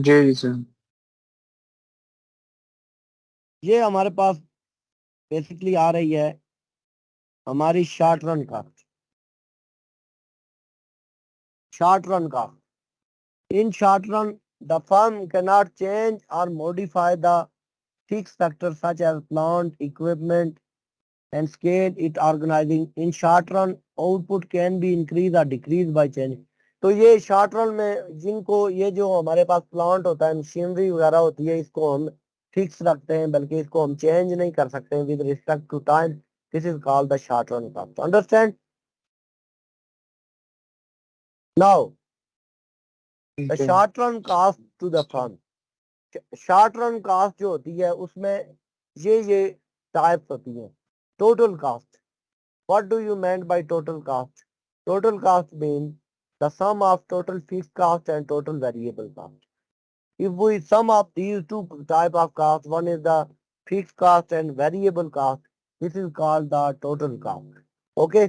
जी सर। ये हमारे पास बेसिकली आ रही है हमारी शॉर्ट रन का। शॉर्ट रन का in short run the firm can not change और modify the fix factor such as plant, equipment and scale it organizing. In short run output can be increase और decrease by change. तो ये short run में जिनको ये जो हमारे पास plant होता है, मशीनरी वगैरह होती है, इसको हम फिक्स रखते हैं बल्कि इसको हम चेंज नहीं कर सकते हैं with respect to time. This is called the short run cost. Understand? Now the जी short run cost to the firm, short run cost जो होती है उसमें ये टाइप्स होती हैं। Total cost, what do you mean by total cost? Total cost mean the sum of total fixed cost and total variable cost. If we sum up these two type of cost, one is the fixed cost and variable cost. This is called the total cost. Okay,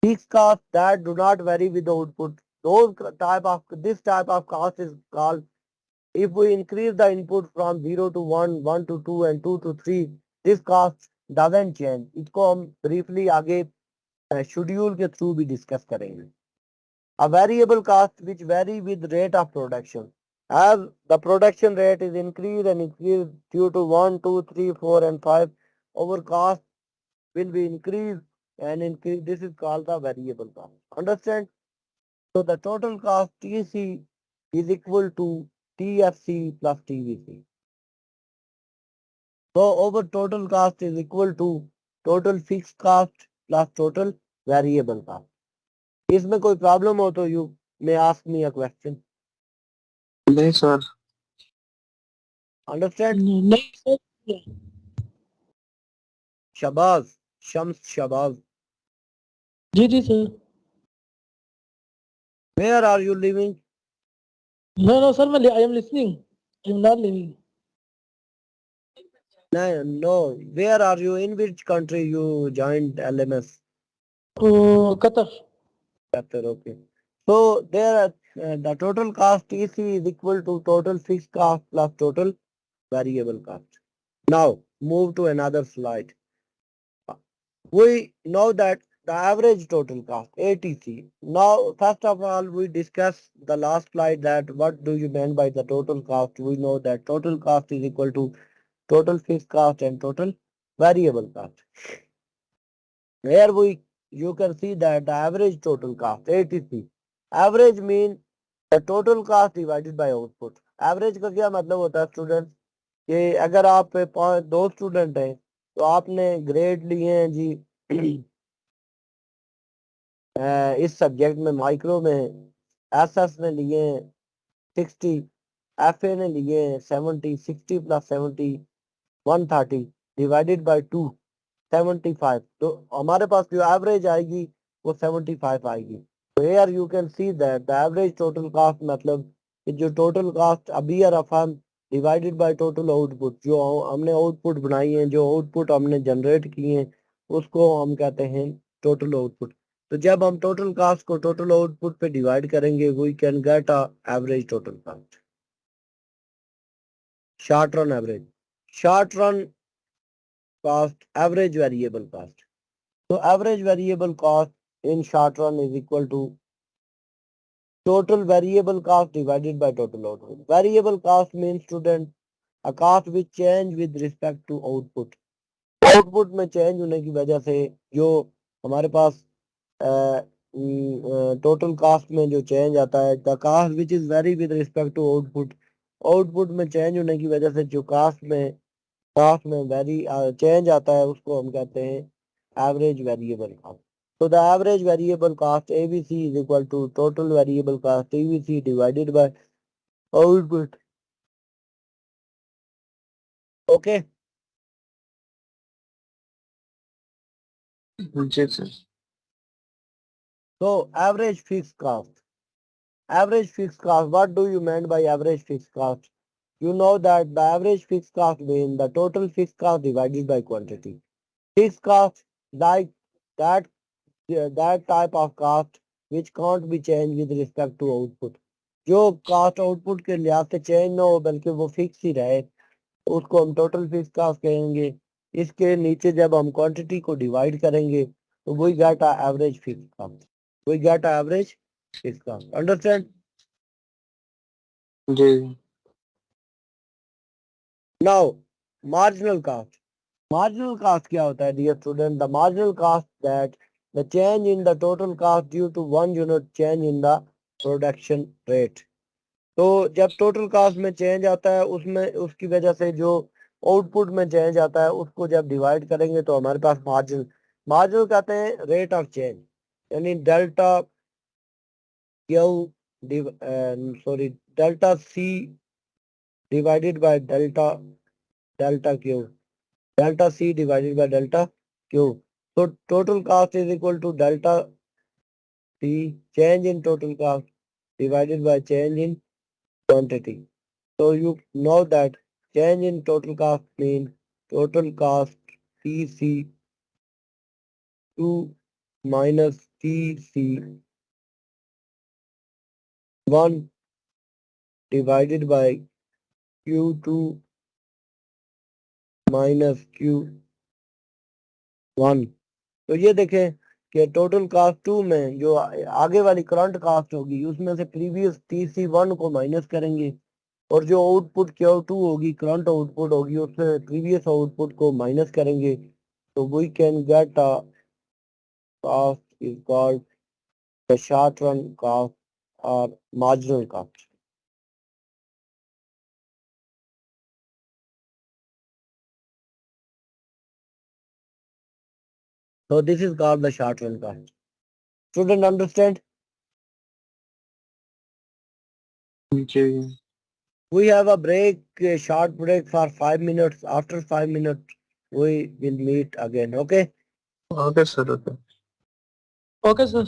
fixed cost that do not vary with the output. This type of cost is called, if we increase the input from 0 to 1, 1 to 2 and 2 to 3, this cost doesn't change. इसको हम briefly आगे schedule के through भी discuss करेंगे. A variable cost which vary with rate of production. As the production rate is increased and increased due to 1, 2, 3, 4 and 5, our cost will be increased and increased. This is called the variable cost. Understand? So the total cost TC is equal to TFC plus TVC. So our total cost is equal to total fixed cost plus total variable cost. इसमें कोई problem हो तो you may ask me a question. नहीं sir. Understand? नहीं sir. Shabaz, Shams Shabaz. जी sir. Where are you living? No sir, I am listening. I am not living. No. Where are you? In which country you joined LMS? Oh, Qatar. Qatar, okay. So there, the total cost TC is equal to total fixed cost plus total variable cost. Now move to another slide. We know that the average total cost ATC. Now first of all we discuss the last slide that what do you mean by the total cost. We know that total cost is equal to total fixed cost and total variable cost. Here you can see that the average total cost ATC. Average mean the total cost divided by output. Average का क्या मतलब होता है student कि अगर आप दो student हैं तो आपने ग्रेड लिए हैं जी इस सब्जेक्ट में माइक्रो में एसएस ने लिए हैं 60, एफए ने लिए हैं 70, 60 प्लस 70 130 डिवाइडेड बाय 2 75. तो हमारे पास जो एवरेज आएगी वो 75 आएगी. तो here you can see that the average total cast मतलब कि जो टोटल कास्ट अभी रफान डिवाइडेड बाय टोटल आउटपुट, जो हमने आउटपुट बनाई है, जो आउटपुट हमने जनरेट किए हैं उसको हम कहते हैं टोटल आउटपुट. तो जब हम टोटल कास्ट को टोटल आउटपुट पे डिवाइड करेंगे we can get a average total cost. Short run average, short run cost, average variable cost. So average variable cost in short run is equal to total variable cost divided by total output. Variable cost means student a cost which change with respect to output. Output में change होने की वजह से जो हमारे पास total cast में जो change आता है the cost which is very with respect to output. Output में चेंज होने की वजह से जो कास्ट में वेरी चेंज आता है उसको हम कहते हैं average variable cost. So the average variable cost ABC is equal to total variable cost TVC divided by output. Okay. जी sir. So average fixed cost. Average fixed cost. What do you mean by average fixed cost? You know that the average fixed cost means the total fixed cost divided by quantity. Fixed cost like that that type of cost which can't be changed with respect to output. जो cast output के लिहाज से change ना हो बल्कि वो fix ही रहे उसको हम टोटल फिक्स कास्ट कहेंगे. इसके नीचे जब हम क्वांटिटी को डिवाइड करेंगे तो we get a average fix cost. We get a average fix cost. Understand? जी. Now marginal cost. Marginal cost क्या होता है dear student? The marginal cost that the change in the total cost due to 1 unit change in the production rate. तो जब total cast में change आता है उसमें उसकी वजह से जो आउटपुट में चेंज आता है उसको जब डिवाइड करेंगे तो हमारे पास मार्जिनल कहते हैं रेट ऑफ चेंज यानी delta Q delta C divided by delta Q. Delta C divided by delta Q. So total cost is equal to delta C, change in total cost divided by change in quantity. So you know that change in total cost means total cost TC2 minus TC1 divided by Q2 minus Q1। तो ये देखें कि total cast 2 में जो आगे वाली current cast होगी उसमें से प्रीवियस TC1 को माइनस करेंगे और जो आउटपुट Q2 होगी करंट आउटपुट होगी उससे प्रीवियस आउटपुट को माइनस करेंगे तो we can get a cost is called the short run cost और marginal cost. So this is called the short run cost. Student understand? जी We have a break, a short break for 5 minutes. After 5 minutes, we will meet again. Okay? Okay sir okay okay sir.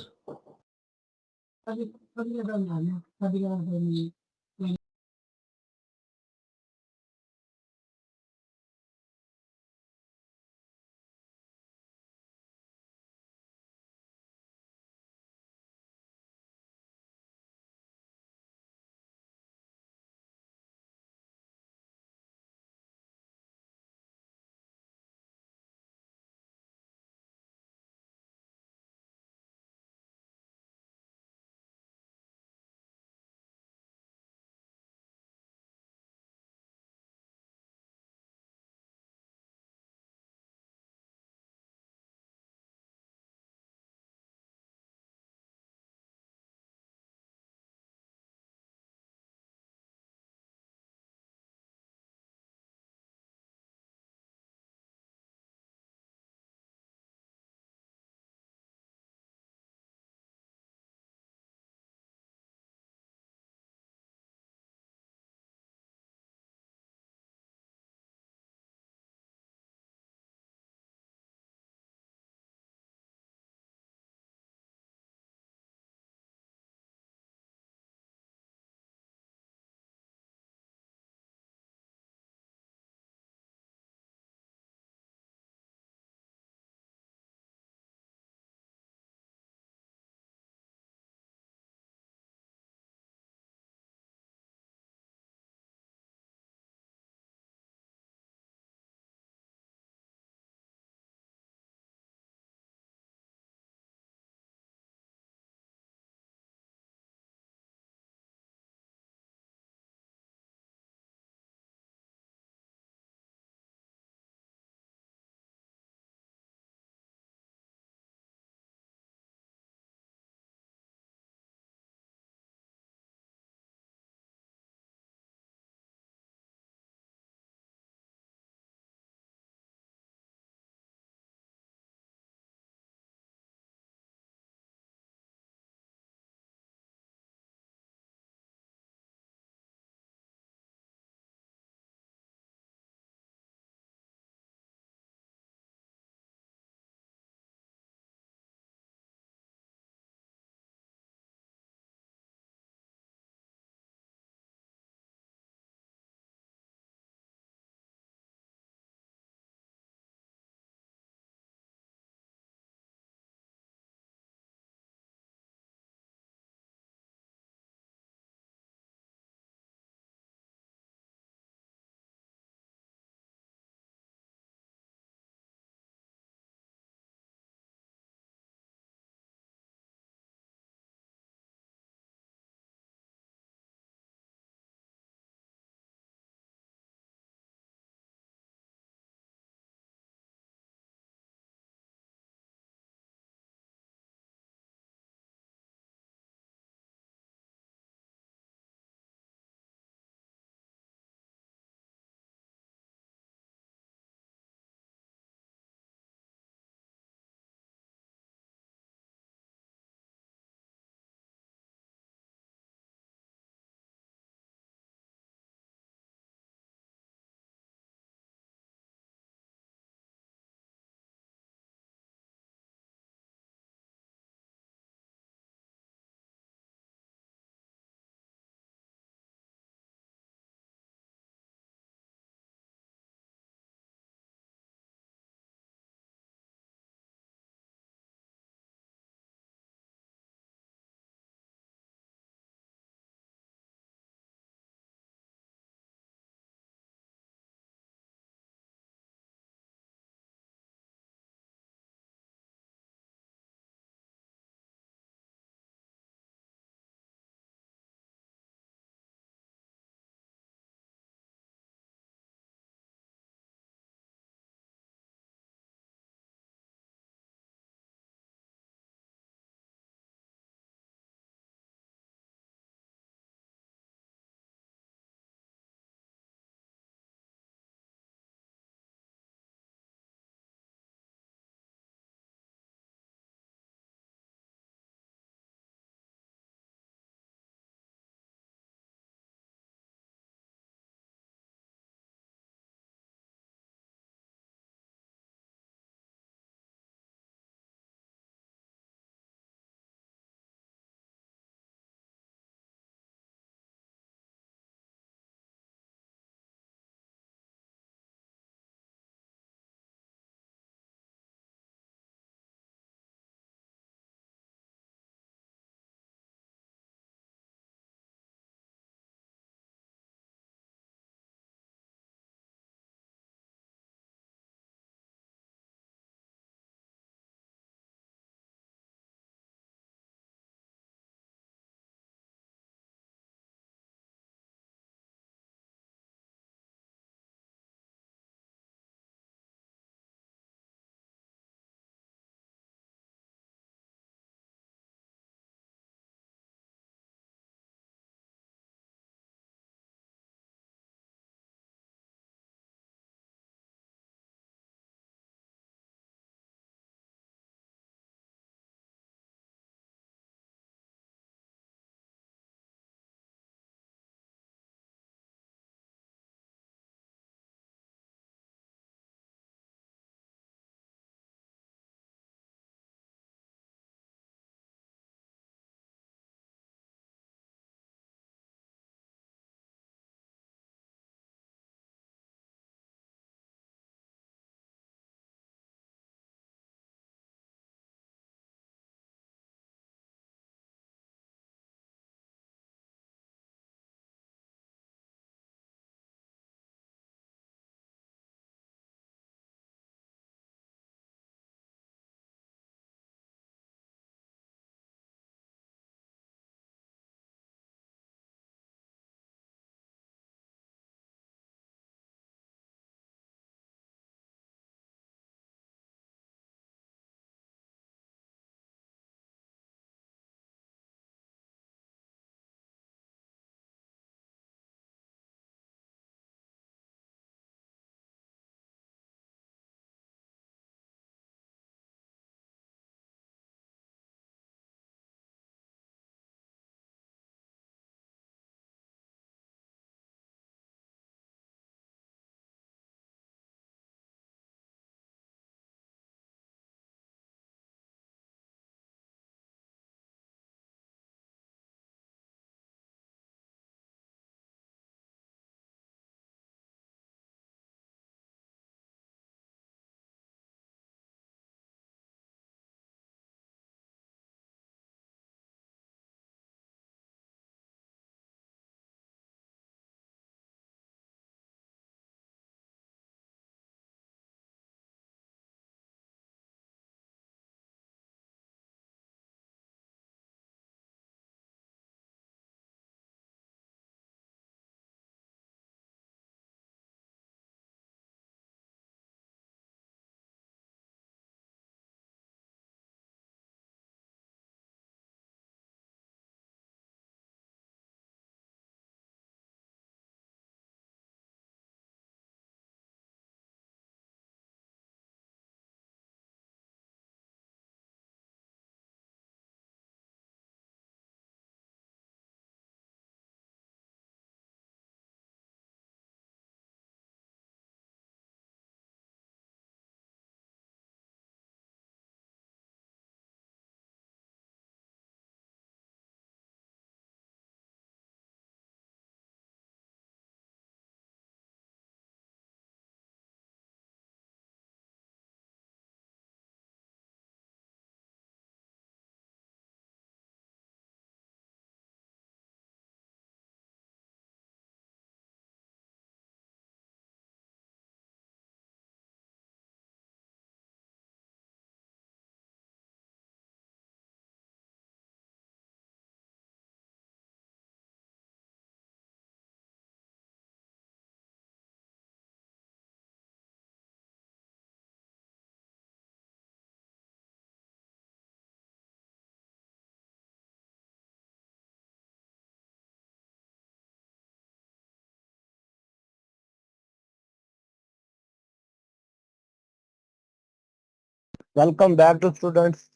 Welcome back to students.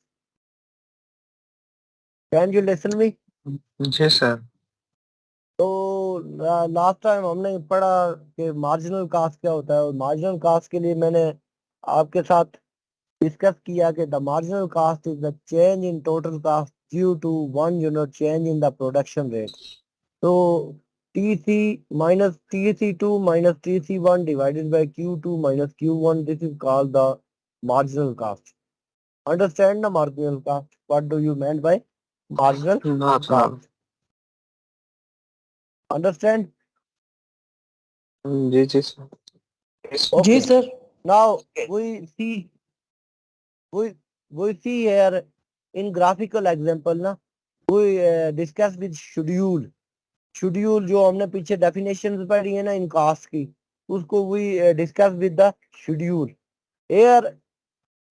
Can you listen me? जी सर। तो last time हमने पढ़ा कि marginal cost क्या होता है, और मार्जिनल कास्ट के लिए मैंने आपके साथ डिस्कस किया कि the marginal cost is the change in total cost due to 1 unit change in the production rate. तो TC minus TC2 minus TC1 divided by Q2 minus Q1, this is called the marginal cost. Understand the marginal cost? What do you mean by marginal ना sir. cost? Understand? जी जी sir. जी Okay. Sir. Now we we see here in graphical example ना, we discuss with schedule. Schedule जो हमने पीछे definitions पढ़ी है ना इन cost की, उसको we discuss with the schedule. Here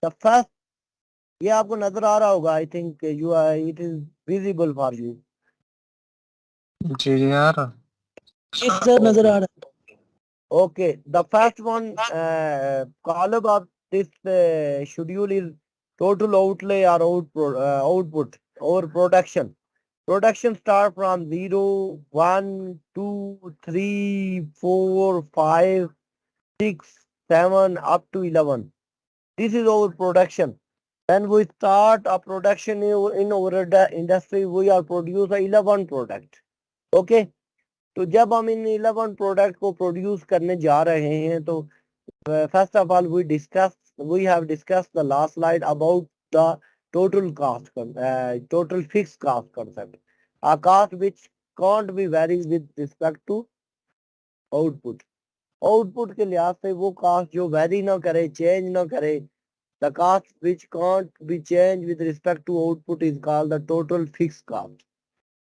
the first, ये आपको नजर आ रहा होगा. I think you are, it is visible for you. जी जी यार। जी सर नजर आ रहा Okay, the first one column of this schedule is total outlay or output or production. Production start from 0, 1, 2, 3, 4, 5, 6, 7 up to 11. This is our production. When we start a production in our industry, we are produce 11 product. Okay. तो जब हम इन 11 product को produce करने जा रहे हैं तो first of all we have discussed the last slide about the total cost, total fixed cost concept, a cost which can't be varied with respect to output. Output के लिहाज से वो कास्ट जो वेरी ना करे, चेंज ना करे, the cost which can't be changed with respect to output is called the total fixed cost.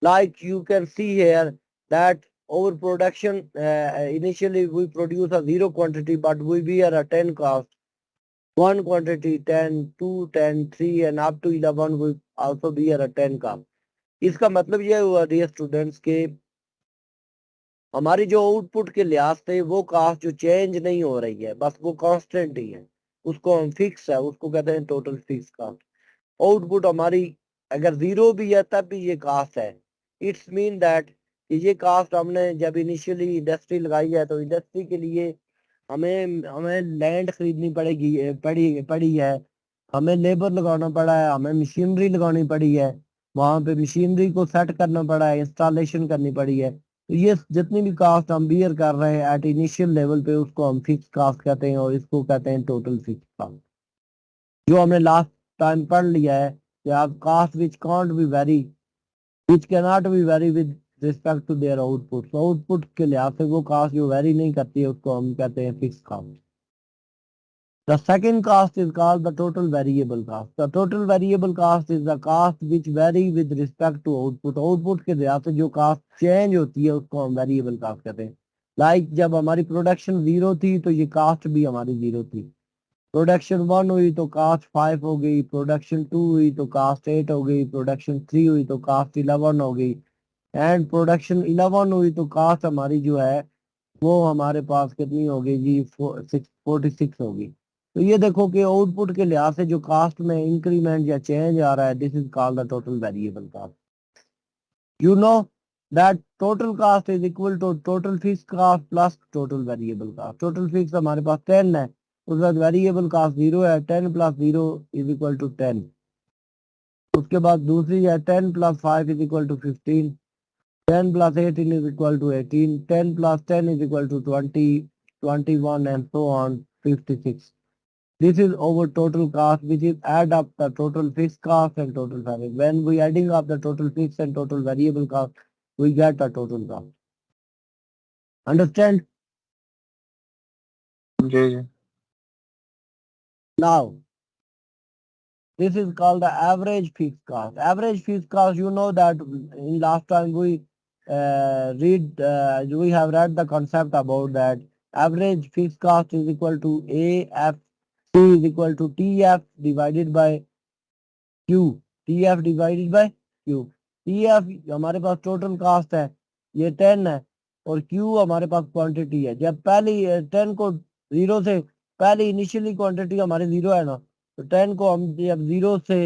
Like you can see here that our production, initially we produce a 0 quantity, but we bear a 10 cost. 1 quantity 10, 2, 10, 3 and up to 11 we also bear a 10 cost. इसका मतलब ये हुआ dear students के हमारी जो output के लिहाज से वो कास्ट जो चेंज नहीं हो रही है, बस वो कांस्टेंट ही है, उसको हम फिक्स है, उसको कहते हैं टोटल फिक्स कास्ट. आउटपुट हमारी अगर 0 भी है तब भी ये कास्ट है. इट्स मीन दैट ये कास्ट हमने जब इनिशियली इंडस्ट्री लगाई है तो इंडस्ट्री के लिए हमें हमें लैंड खरीदनी पड़ी है, हमें लेबर लगाना पड़ा है, हमें मशीनरी लगानी पड़ी है, वहां पे मशीनरी को सेट करना पड़ा है, इंस्टॉलेशन करनी पड़ी है. तो ये जितनी भी कास्ट हम बियर कर रहे हैं एट इनिशियल लेवल पे, उसको हम फिक्स कास्ट कहते हैं और इसको कहते हैं टोटल फिक्स कास्ट. जो हमने लास्ट टाइम पढ़ लिया है कि आप cost which can't be very, which can not be very with respect to their output. तो आउटपुट के लिहाज से वो कास्ट जो वेरी नहीं करती है उसको हम कहते हैं fix cost. The second cost is called the total variable cost. The total variable cost is the cost which vary with respect to output. Output के लिहाज से जो cost change होती है उसको हम variable cost कहते हैं. Like जब हमारी production 0 थी तो ये cost भी हमारी 0 थी. Production 1 हुई तो cost 5 हो गई, Production 2 हुई तो cost 8 हो गई, Production 3 हुई तो cost 11 हो गई, and Production 11 हुई तो cost हमारी जो है वो हमारे पास कितनी हो गई जी, 46 होगी. तो ये देखो कि आउटपुट के लिहाज से जो कास्ट में इंक्रीमेंट या चेंज आ रहा है, this is called the total variable cost. You know that total cost is equal to total fix cost plus total variable cost. Total fix हमारे पास 10 है, उसके बाद वेरिएबल कास्ट 0 है, 10 प्लस 0 इज इक्वल टू 10. उसके बाद दूसरी है 10 plus 5 is equal to 15, 10 plus 18 is equal to 18, 10 plus 10 is equal to 20, 21 and so on, 56. This is our total cost, which is add up the total fixed cost and total variable. When we adding up the total fixed and total variable cost, we get the total cost. Understand? जी जी। Now, this is called the average fixed cost. Average fixed cost, you know that in last time we we have read the concept about that. Average fixed cost is equal to AFC is equal to TF divided by Q. TF divided by Q. TF हमारे पास total cost है, ये 10 है, और Q हमारे पास quantity है. जब पहली 10 को 0 से पहली इनिशियली क्वांटिटी हमारी 0 है ना, तो 10 को हम जब 0 से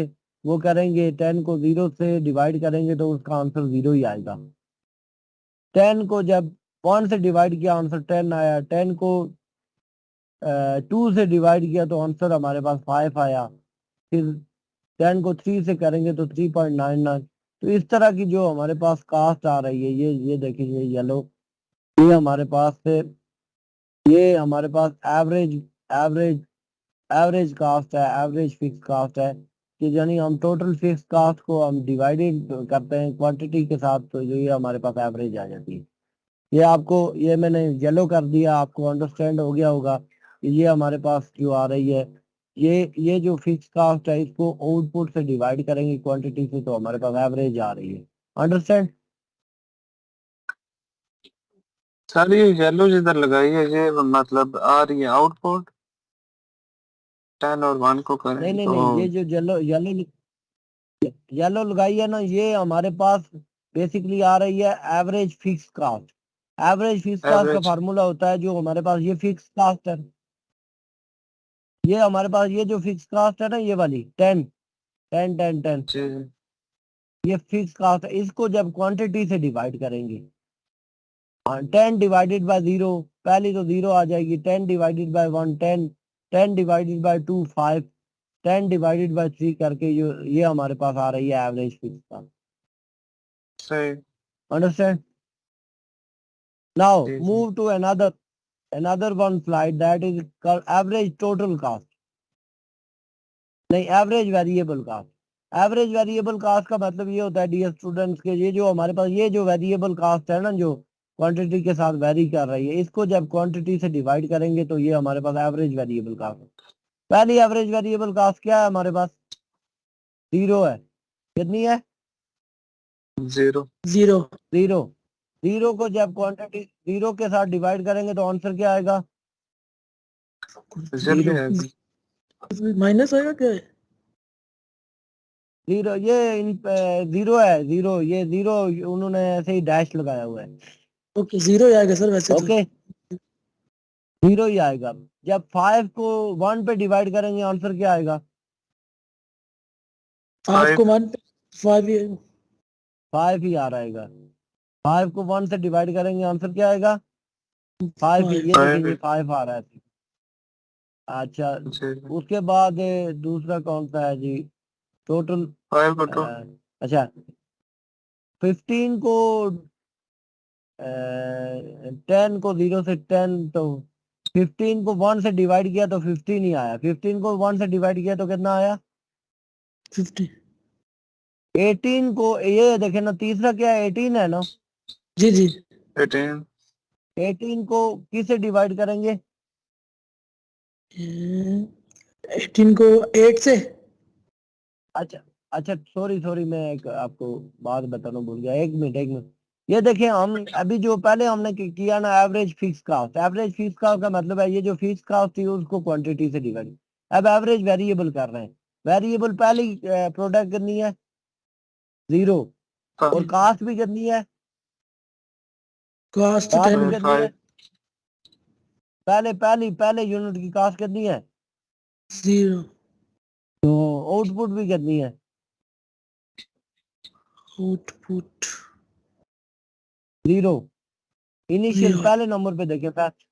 वो करेंगे, 10 को 0 से डिवाइड करेंगे तो उसका आंसर 0 ही आएगा। 10 को जब 1 से डिवाइड किया आंसर 10 आया, 10 को 2 से डिवाइड किया तो आंसर हमारे पास 5 आया। फिर 10 को 3 से करेंगे तो 3.99। तो इस तरह की जो हमारे पास कास्ट आ रही है, ये देखिए, ये येलो, ये हमारे पास से, ये हमारे पास एवरेज एवरेज एवरेज कास्ट है, एवरेज फिक्स कास्ट है, कि यानी हम टोटल फिक्स कास्ट को हम डिवाइडेड करते हैं क्वांटिटी के साथ, तो जो ये हमारे पास एवरेज आ जाती है। ये आपको, ये मैंने येलो कर दिया, आपको अंडरस्टैंड हो गया होगा कि ये हमारे पास जो आ रही है, ये जो फिक्स कास्ट है, इसको आउटपुट से डिवाइड करेंगे क्वांटिटी से, तो हमारे पास एवरेज आ रही है। अंडरस्टैंड? सर ये येलो जिधर लगाई है ये मतलब आ रही है आउटपुट, 10 और 1 को नहीं करें नहीं तो। नहीं, ये जो येलो येलो येलो लगाई है ना, ये हमारे पास बेसिकली आ रही है average fix cost. Average fix cost का एवरेज। फार्मूला होता है, जो हमारे पास ये फिक्स कास्ट है, ये हमारे पास ये जो फिक्स कास्ट है ना, ये वाली 10 10 10 10, जी। ये फिक्स कास्ट है। इसको जब क्वांटिटी से डिवाइड करेंगे, 10 डिवाइडेड बाय 0, पहली तो 0 आ जाएगी, 10 divided by 1 10, 10 divided by 2 5, 10 divided by 3 करके ये हमारे पास आ रही है एवरेज फिक्स कास्ट। सही। अंडरस्टैंड? Now जी जी। move to another one slide, that is called average total cost, नहीं average variable cost. Average variable cost का मतलब ये होता है डियर स्टूडेंट्स के, ये जो हमारे पास ये जो वेरिएबल कास्ट है ना, जो क्वांटिटी के साथ वेरी कर रही है, इसको जब क्वांटिटी से डिवाइड करेंगे तो ये हमारे पास एवरेज वेरिएबल कास्ट है। पहली एवरेज वेरिएबल कास्ट क्या है हमारे पास? 0 है। कितनी है? 0। 0। 0। 0 को जब क्वांटिटी 0 के साथ डिवाइड करेंगे तो आंसर क्या आएगा? जल्दी 0। है। माइनस आएगा क्या? 0, ये 0 है, 0, ये 0 उन्होंने ऐसे ही डैश लगाया हुआ है। ओके, 0 ही आएगा सर वैसे तो। ओके, 0 ही आएगा। जब 5 को 1 पे डिवाइड करेंगे आंसर क्या आएगा? 5 को 5। 1 5 ही 5 ही आ रहेगा। 5 को 1 से डिवाइड करेंगे आंसर क्या आएगा? 5 ही। 5। ये देखें, ये 5 आ रहा है। अच्छा, जी। उसके बाद दूसरा कौन सा है जी? टोटल। 5 को 2। अच्छा, 15 को 10 को 0 से 10, तो 15 को 1 से डिवाइड किया तो 15 ही आया। 15 को 1 से डिवाइड किया तो कितना आया? 50। 18 को, ये देखे ना, तीसरा क्या है? 18 है ना। जी जी। 18। 18 को किससे डिवाइड करेंगे? 18 को 8 से। अच्छा अच्छा, सॉरी सॉरी, मैं एक आपको बात बताना भूल गया, एक मिनट एक मिनट। ये देखिए, हम अभी जो पहले हमने किया ना, average fix cost. Average fix cost का मतलब है ये जो फिक्स कास्ट थी उसको क्वांटिटी से डिवाइड। अब एवरेज वेरिएबल कर रहे हैं। वेरिएबल पहली प्रोडक्ट करनी है 0, और कास्ट भी करनी है, कास्ट कास्ट 10। भी करनी है। 5। पहले यूनिट की कास्ट करनी है, 0। तो आउटपुट भी करनी है। Output 0 initial 0। पहले नंबर पे देखें फैक्ट,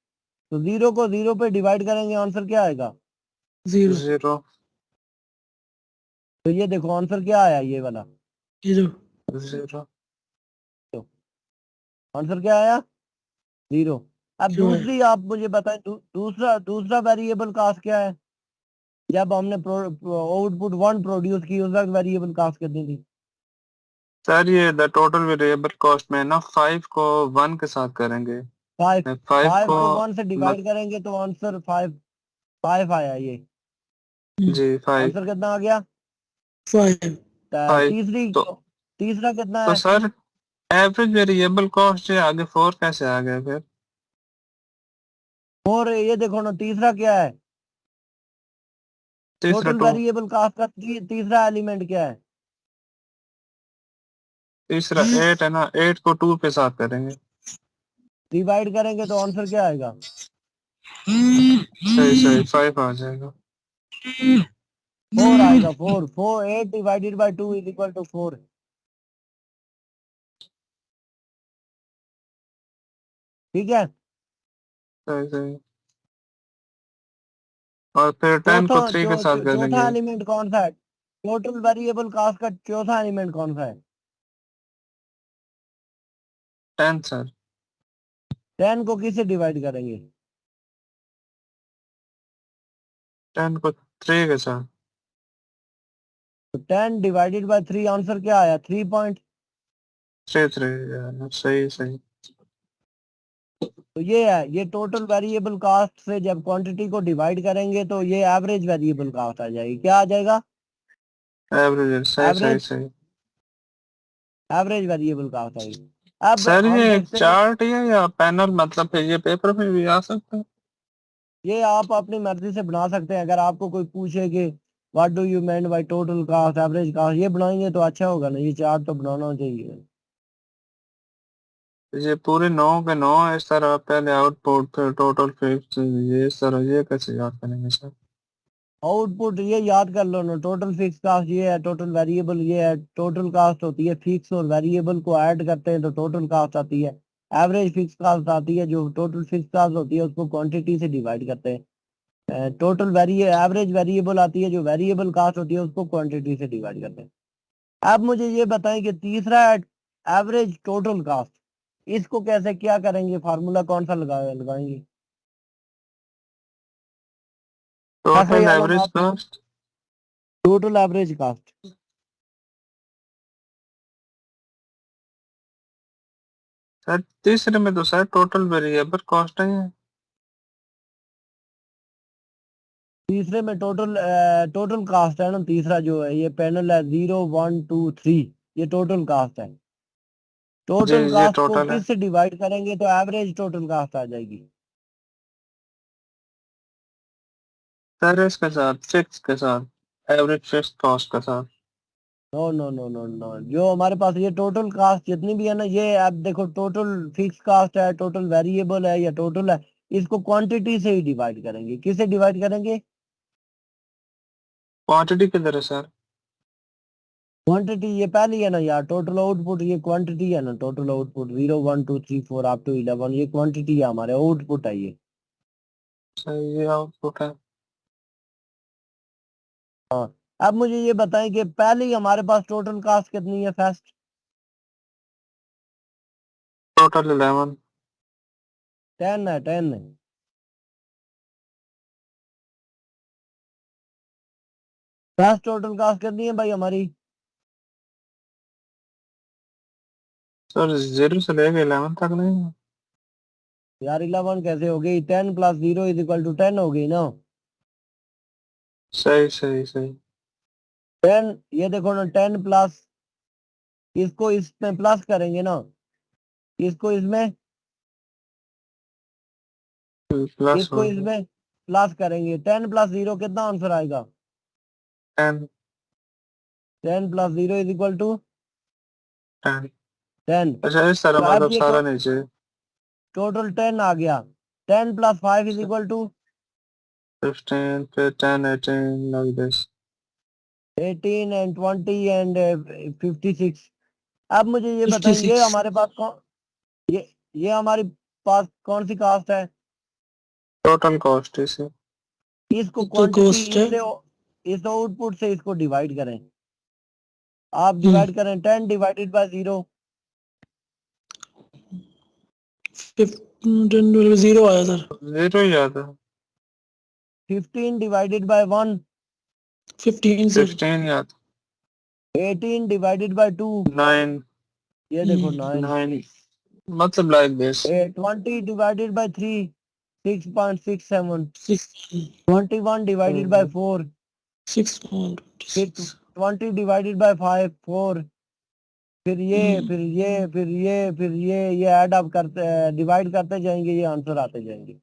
तो 0 को 0 पे डिवाइड करेंगे आंसर क्या आएगा? 0। 0। तो ये देखो आंसर क्या आया, ये वाला 0। 0। तो आंसर क्या आया? 0। अब क्यों है? दूसरी आप मुझे बताएं, दूसरा दूसरा वेरिएबल कास्ट क्या है? जब हमने आउटपुट 1 प्रोड्यूस की, उस वक्त वेरिएबल कास्ट कितनी थी? सर ये द टोटल वेरिएबल कॉस्ट में ना 5 को 1 के साथ करेंगे। 5। 5 5 को को 1 से डिवाइड करेंगे तो आंसर 5 5 आया ये। जी 5। आंसर कितना आ गया? 5। 5 तीसरी, तो तीसरा कितना तो है? सर एवरेज वेरिएबल कॉस्ट से आगे 4 कैसे आ गया फिर? और ये देखो ना, तीसरा क्या है? तीसरा टोटल 2। वेरिएबल कास्ट का तीसरा एलिमेंट क्या है? तीसरा 8 है ना, 8 को 2 के साथ करेंगे। डिवाइड करेंगे तो आंसर क्या आएगा? सही सही 5 आ जाएगा। 4 आएगा, 8 divided by 2 is equal to 4। ठीक है। सही सही। और फिर 10 को 3 के साथ कर चौथा देंगे। एलिमेंट कौन सा है? टोटल वेरिएबल कास्ट का चौथा एलिमेंट कौन सा है? 10 सर। 10 को किससे डिवाइड करेंगे? 10 को 3 के साथ। तो 10 डिवाइडेड बाय 3 आंसर क्या आया? 3 पॉइंट। 3 3 सही सही। तो ये है, ये टोटल वेरिएबल कास्ट से जब क्वांटिटी को डिवाइड करेंगे तो ये एवरेज वेरिएबल कास्ट आ जाएगी। क्या आ जाएगा? एवरेज सही सही एवरेज सही। एवरेज वेरिएबल कास्ट आएगी। अब सर हम ये देखते हैं, चार्ट है या पैनल, मतलब फिर ये पेपर में भी आ सकता है? ये आप अपनी मर्जी से बना सकते हैं। अगर आपको कोई पूछे कि what do you mean by total cost, average cost, ये बनाएंगे तो अच्छा होगा ना। ये चार्ट तो बनाना चाहिए। ये पूरे 9 के 9 इस तरह, पहले आउटपुट फिर टोटल फिक्स, ये इस तरह, ये कैसे याद करेंगे सर? आउटपुट ये याद कर लो ना, टोटल फिक्स कास्ट ये है, टोटल वेरिएबल ये है। टोटल कास्ट होती है फिक्स और वेरिएबल को ऐड करते हैं तो टोटल कास्ट आती है। एवरेज फिक्स कास्ट आती है, जो टोटल फिक्स कास्ट होती है उसको क्वांटिटी से डिवाइड करते हैं। टोटल एवरेज वेरिएबल आती है, जो वेरिएबल कास्ट होती है उसको क्वांटिटी से डिवाइड करते हैं। अब मुझे ये बताएं कि तीसरा एवरेज टोटल कास्ट, इसको कैसे क्या करेंगे? फार्मूला कौन सा लगाएंगे? ऐसा ही टोटल आलम एवरेज आप, cost. Total average cost. Sir तीसरे में तो सर टोटल वेरिएबल कॉस्ट है। तीसरे में टोटल कास्ट है ना। तीसरा जो है ये पैनल है 0 1 2 3, ये टोटल कास्ट है। जी टोटल ये कास्ट को टोटल है। किस से डिवाइड करेंगे तो एवरेज टोटल कास्ट आ जाएगी? सर इसके साथ फिक्स के साथ, एवरेज फिक्स कॉस्ट के साथ। No no no no no, जो हमारे पास ये टोटल कास्ट जितनी भी है ना, ये आप देखो, टोटल फिक्स कास्ट है, टोटल वेरिएबल है या टोटल है, इसको क्वांटिटी से ही डिवाइड करेंगे। किससे डिवाइड करेंगे? क्वांटिटी किधर है सर? क्वांटिटी ये पहली है ना यार, टोटल आउटपुट ये क्वांटिटी है ना। टोटल आउटपुट 0 1 2 3 4 अप टू 11, ये क्वांटिटी है, हमारे आउटपुट है ये। सही, ये आउटपुट है। हाँ। अब मुझे ये बताएं कि पहले ही हमारे पास टोटल कास्ट कितनी है फर्स्ट? टोटल 11। 10 है, 10 है। फर्स्ट टोटल कास्ट कितनी है भाई हमारी? सर 0 से लेके 11 तक नहीं है? यार 11 कैसे हो गई? 10 प्लस 0 इज इक्वल टू 10 हो गई ना। सही सही सही। 10, ये देखो ना, 10 प्लस, इसको इसमें प्लस करेंगे ना, इसको इसमें, प्लस इसको हो गया। इसमें प्लस करेंगे। 10 प्लस 0 कितना आंसर आएगा? 10 10 प्लस 0 इज इक्वल टू 10। 10। अच्छा इस तरह, तो अब मतलब ये सारा नीचे। टोटल 10 आ गया। 10 प्लस 5 इज इक्वल टू 15 फिर 10 18 लाइक दिस। 18 and 20 and 56। अब मुझे ये फिफ्टी बताएंगे, सिक्स हमारे पास कौन, ये हमारे पास कौन सी कास्ट है? टोटल कॉस्ट इसे। इसको तो क्वांटिटी कॉस्ट है। इससे, इस आउटपुट से इसको डिवाइड करें। आप डिवाइड करें 10 डिवाइडेड बाय 0। 0 आया सर। 0 ही आता है। 15 डिवाइडेड बाय 1। 15 सर। 16 ही आता 18 डिवाइडेड बाय 2। है। 9। ये देखो 9। 9 मतलब like this. 20 divided by 3, 6.67। 6 21 divided by 4। फिर 6.26। 20 डिवाइडेड बाय 5, 4। फिर ये फिर ये फिर ये फिर ये ऐड अप करते, डिवाइड करते जाएंगे, ये आंसर आते जाएंगे।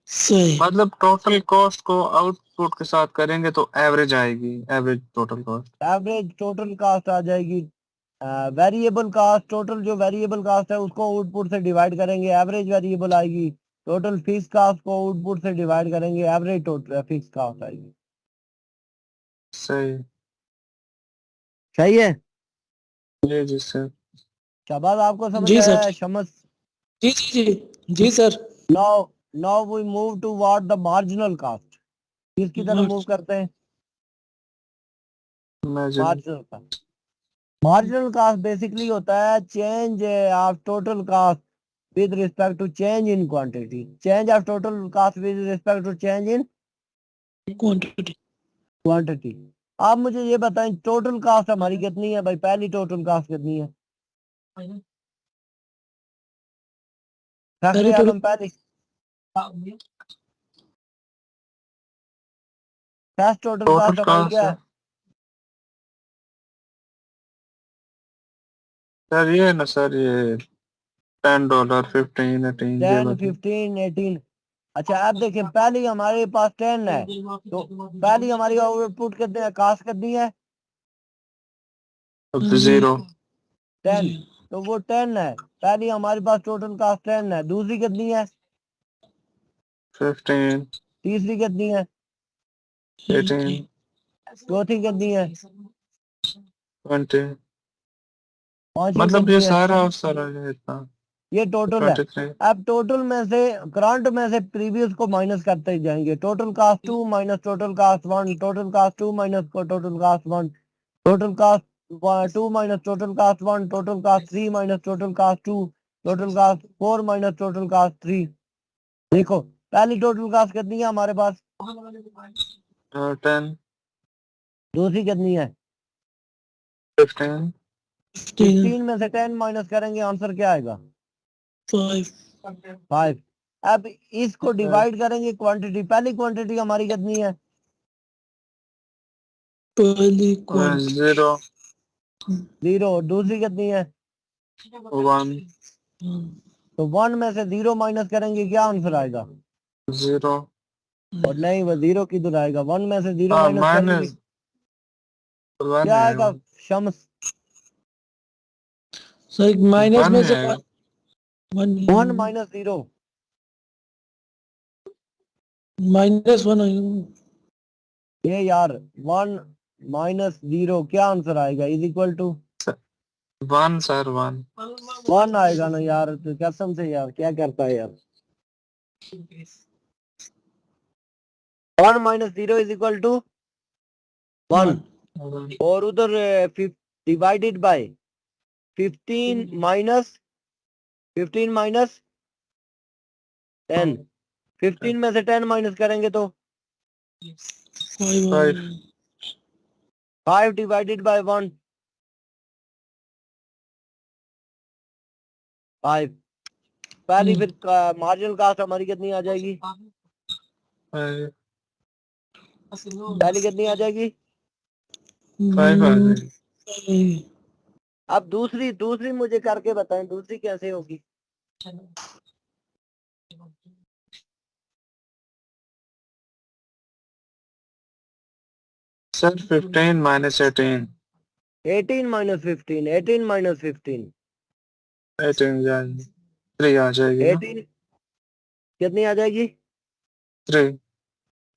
सही। मतलब टोटल कॉस्ट को आउटपुट के साथ करेंगे तो एवरेज आएगी, average total cost. Average total cost आ जाएगी। वेरिएबल कास्ट, टोटल जो वेरिएबल कास्ट है उसको आउटपुट से डिवाइड करेंगे, एवरेज वेरिएबल आएगी। टोटल फिक्स कास्ट को आउटपुट से डिवाइड करेंगे, एवरेज टोटल फिक्स कास्ट आएगी। सही। सही है। जी सर। शाबाश, आपको समझ जी आया सर। है शमस। जी जी जी जी sir. Now we move to what the marginal cost. किसकी तरफ मूव करते हैं? Imagine. Marginal cost. Marginal cast basically होता है change of total cast with respect to change in quantity. Change of total cost with respect to change in quantity. quantity. आप मुझे ये बताएं टोटल कास्ट हमारी कितनी है भाई? पहली टोटल कास्ट कितनी है? फैक्ट्री पहले आलम पहली फर्स्ट टोटल टोटल कास्ट हमारी कॉस्ट क्या है है? सर, ये है ना सर, ये $10, 15, 18 ये 10, बताइए। 15, 18। अच्छा आप देखें, पहली हमारे पास 10 है, तो पहली हमारी आउटपुट कितनी है, कास्ट कितनी है? अब 0। 10। तो वो 10 है, पहली हमारे पास टोटल कास्ट 10 है। दूसरी कितनी है? 15, तीसरी कितनी है? 18, चौथी कितनी है? 20। पांचवी मतलब ये कितनी है? सारा है इतना। ये टोटल है। 23। अब टोटल में से, करंट में से प्रीवियस को माइनस करते ही जाएंगे। Total cast 2 minus total cast 1, total cast 2 minus total cast 1, total cast 2 minus total cast 1, total cast 3 minus total cast 2, total cast 4 minus total cast 3। देखो पहली टोटल कास्ट कितनी है हमारे पास? 10, दूसरी कितनी है? 15। 15 में से 10 माइनस करेंगे, आंसर क्या आएगा? 5। 5। अब इसको डिवाइड करेंगे क्वांटिटी। पहली क्वांटिटी हमारी कितनी है? पहली क्वांटिटी 0, 0। दूसरी कितनी है? 1, तो 1 में से 0 माइनस करेंगे, क्या आंसर आएगा? 0। और नहीं, वो 0 किधर आएगा? 1 में से 0 हाँ, माइनस करेंगे, माइनस 1 क्या है, आएगा शम्स? सर माइनस 1 में है से आएगा। 1 माइनस 0। -1 ये यार 1 माइनस 0 क्या आंसर आएगा? Is equal to 1 sir, 1। 1 आएगा ना यार, तो कसम से यार क्या करता है यार। 1 माइनस 0 इज इक्वल टू 1। 1। और उधर डिवाइडेड बाय 15 माइनस 10। 15 में से 10 माइनस करेंगे तो 5। 5 डिवाइडेड बाय 1, 5। पहली फिर मार्जिनल कास्ट हमारी कितनी आ जाएगी? 5 पहली कितनी आ जाएगी? आ जाएगी। अब दूसरी दूसरी मुझे करके बताएं, दूसरी कैसे होगी? Sir 15 minus 18। 18 माइनस 15, 18 माइनस 15, 18 जाएगी, 3 आ जाएगी ना। 18 कितनी आ जाएगी? 3।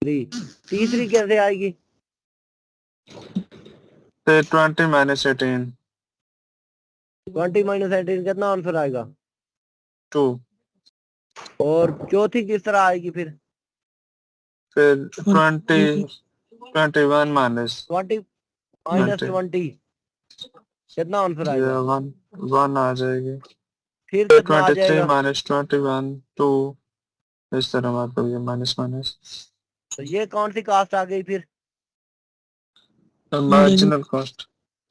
3। तीसरी कैसे आएगी? फिर 20 माइनस 18। 20 माइनस 18 कितना आंसर आएगा? 2। और चौथी किस तरह आएगी फिर? फिर 21 माइनस 20 माइनस 20, 20 कितना आंसर ये आएगा? 1 आ जाएगी। फिर फिर कितना आ 23 जाएगा? माइनस 21, 2। इस तरह मतलब ये माइनस माइनस तो ये कौन सी कास्ट आ गई फिर? Marginal cost.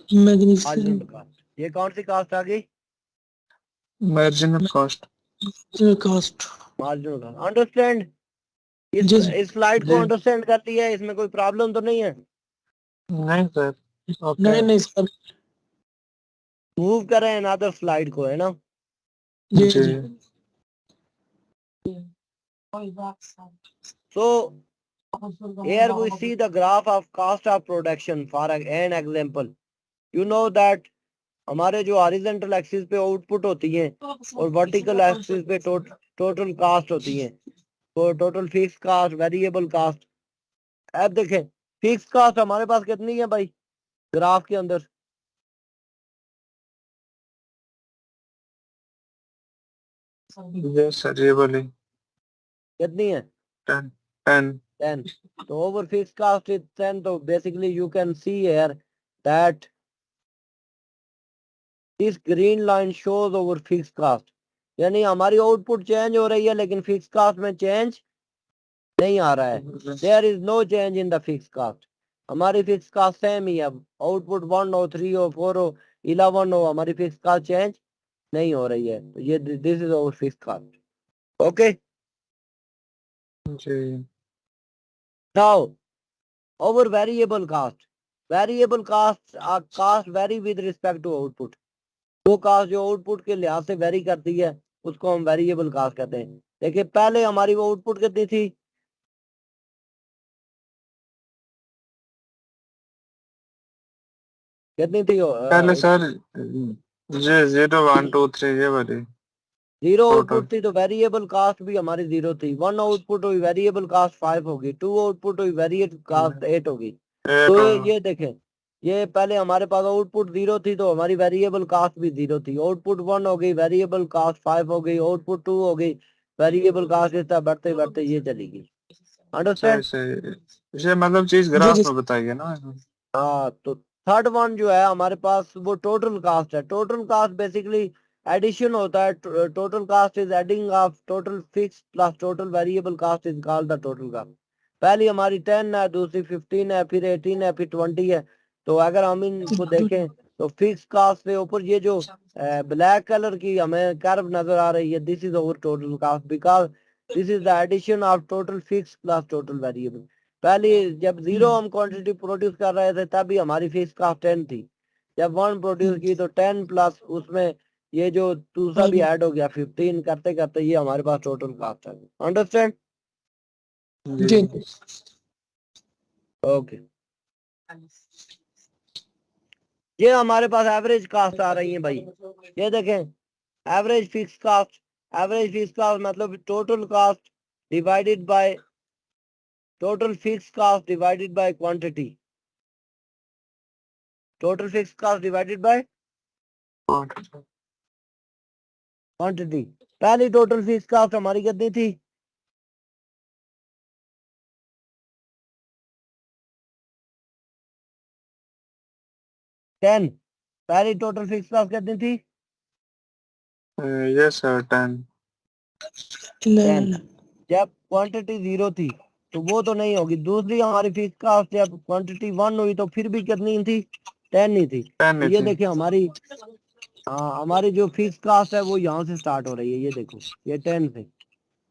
Marginal cost. ये कौन सी कास्ट आ गई? Marginal cost. Cost. Marginal cost. Understand? जी इस स्लाइड को जी अंडरस्टैंड कर लिया है? इसमें कोई प्रॉब्लम तो नहीं है? नहीं सर, ओके। नहीं नहीं सर। मूव करें अनदर स्लाइड को, है ना? जी जी जी। So here we see the graph of cost of production for an example. You know that हमारे जो हॉरिजॉन्टल एक्सिस पे आउटपुट होती है और वर्टिकल एक्सिस पे टोटल कास्ट होती है, तो total fix cost, variable cost. अब देखें फिक्स कास्ट हमारे पास कितनी है भाई ग्राफ के अंदर? यस सर ये बोली कितनी है? 10 10 10. तो over fixed cost is 10. So basically you can see here that this green line shows over fixed cost. यानी हमारी आउटपुट चेंज हो रही है लेकिन फिक्स कास्ट में चेंज नहीं आ रहा है. There is no change in the fix cost. हमारी फिक्स कास्ट सेम ही है. आउटपुट 1 हो 3 हो 4 हो 11 हो, हमारी फिक्स कास्ट चेंज नहीं हो रही है. तो ये this is our fix cost. Okay. जी now our variable cost. Variable costs are cost vary with respect to output. वो कास्ट जो आउटपुट के लिहाज से वेरी करती है उसको हम वेरिएबल कास्ट कहते हैं. देखिए पहले हमारी वो आउटपुट कितनी थी? कितनी थी? पहले सर जी 0 1 2 3 ये वाली 0 टोटल आउटपुट थी तो वेरिएबल कास्ट भी हमारी 0 थी. 1 आउटपुट हुई वेरिएबल कास्ट 5 होगी. 2 आउटपुट हुई वेरिएबल कास्ट 8 होगी. 8 तो और ये देखें, ये पहले हमारे पास आउटपुट 0 थी तो हमारी वेरिएबल कास्ट भी 0 थी. आउटपुट 1 हो गई, वेरिएबल कास्ट 5 हो गई. आउटपुट 2 हो गई, वेरिएबल कास्ट इस तरह बढ़ते बढ़ते ये चली गई. सही अंडरस्टैंड? सही ये मतलब चीज जी ग्राफ जी में बताइए ना. हाँ. तो थर्ड वन जो है हमारे पास वो टोटल कास्ट है. टोटल कास्ट बेसिकली एडिशन होता है. Total cost is adding of total fix plus total variable cost is called the total cost. पहली हमारी 10 है, दूसरी 15 है, फिर 18 है, फिर 20 है. तो अगर हम इनको देखें तो फिक्स कास्ट से ऊपर ये जो ब्लैक कलर की हमें कर्व नजर आ रही है, this is our total cost because this is the addition of total fix plus total variable. पहले जब 0 हम क्वांटिटी प्रोड्यूस कर रहे थे तभी हमारी फिक्स कास्ट 10 थी. जब 1 प्रोड्यूस की तो 10 प्लस उसमें ये जो दूसरा भी ऐड हो गया 15, करते करते ये हमारे पास टोटल कास्ट है. अंडरस्टैंड? जी जी ओके. ये हमारे पास एवरेज कास्ट आ रही है भाई. ये देखें average fix cost. Average fix cost मतलब total cost divided by total fix cost divided by quantity. Total fix cost divided by quantity. पहली टोटल फिक्स कास्ट हमारी कितनी थी? 10. पहली टोटल फिक्स कास्ट कितनी थी? Yes sir 10 10. जब क्वांटिटी 0 थी तो वो तो नहीं होगी. दूसरी हमारी फिक्स कास्ट जब क्वांटिटी 1 हुई तो फिर भी कितनी थी? 10 ही थी. 10 तो नहीं ये थी. देखिए हमारी हमारी जो फिक्स कास्ट है वो यहाँ से स्टार्ट हो रही है. ये देखो ये 10 से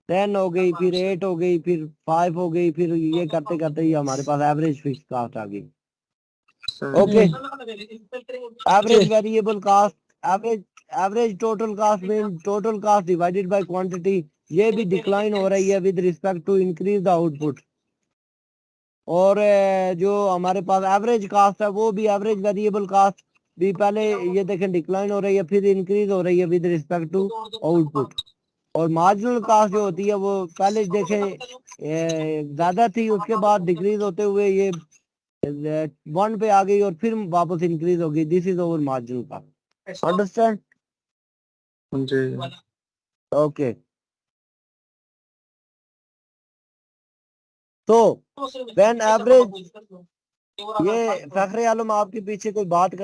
10 हो गई, फिर 8 हो गई, फिर 5 हो गई, फिर ये करते करते ये हमारे पास एवरेज फिक्स कास्ट आ गई. सही ओके. एवरेज जी variable cost. Average average total cost mean total cost divided by quantity. ये भी डिक्लाइन हो रही है with respect to increase the output. और जो हमारे पास एवरेज कास्ट है वो भी एवरेज वेरिएबल कास्ट भी पहले ये देखें डिक्लाइन हो रही है फिर इंक्रीज हो रही है विद रिस्पेक्ट टू आउटपुट. और मार्जिनल कास्ट जो होती है वो पहले देखें ज्यादा थी, उसके बाद डिक्रीज होते हुए ये 1 पे आ गई और फिर वापस इंक्रीज हो गई. This is our marginal cost. Understand? जी ओके. तो व्हेन एवरेज ये फखरे आलम आपके पीछे कोई बातें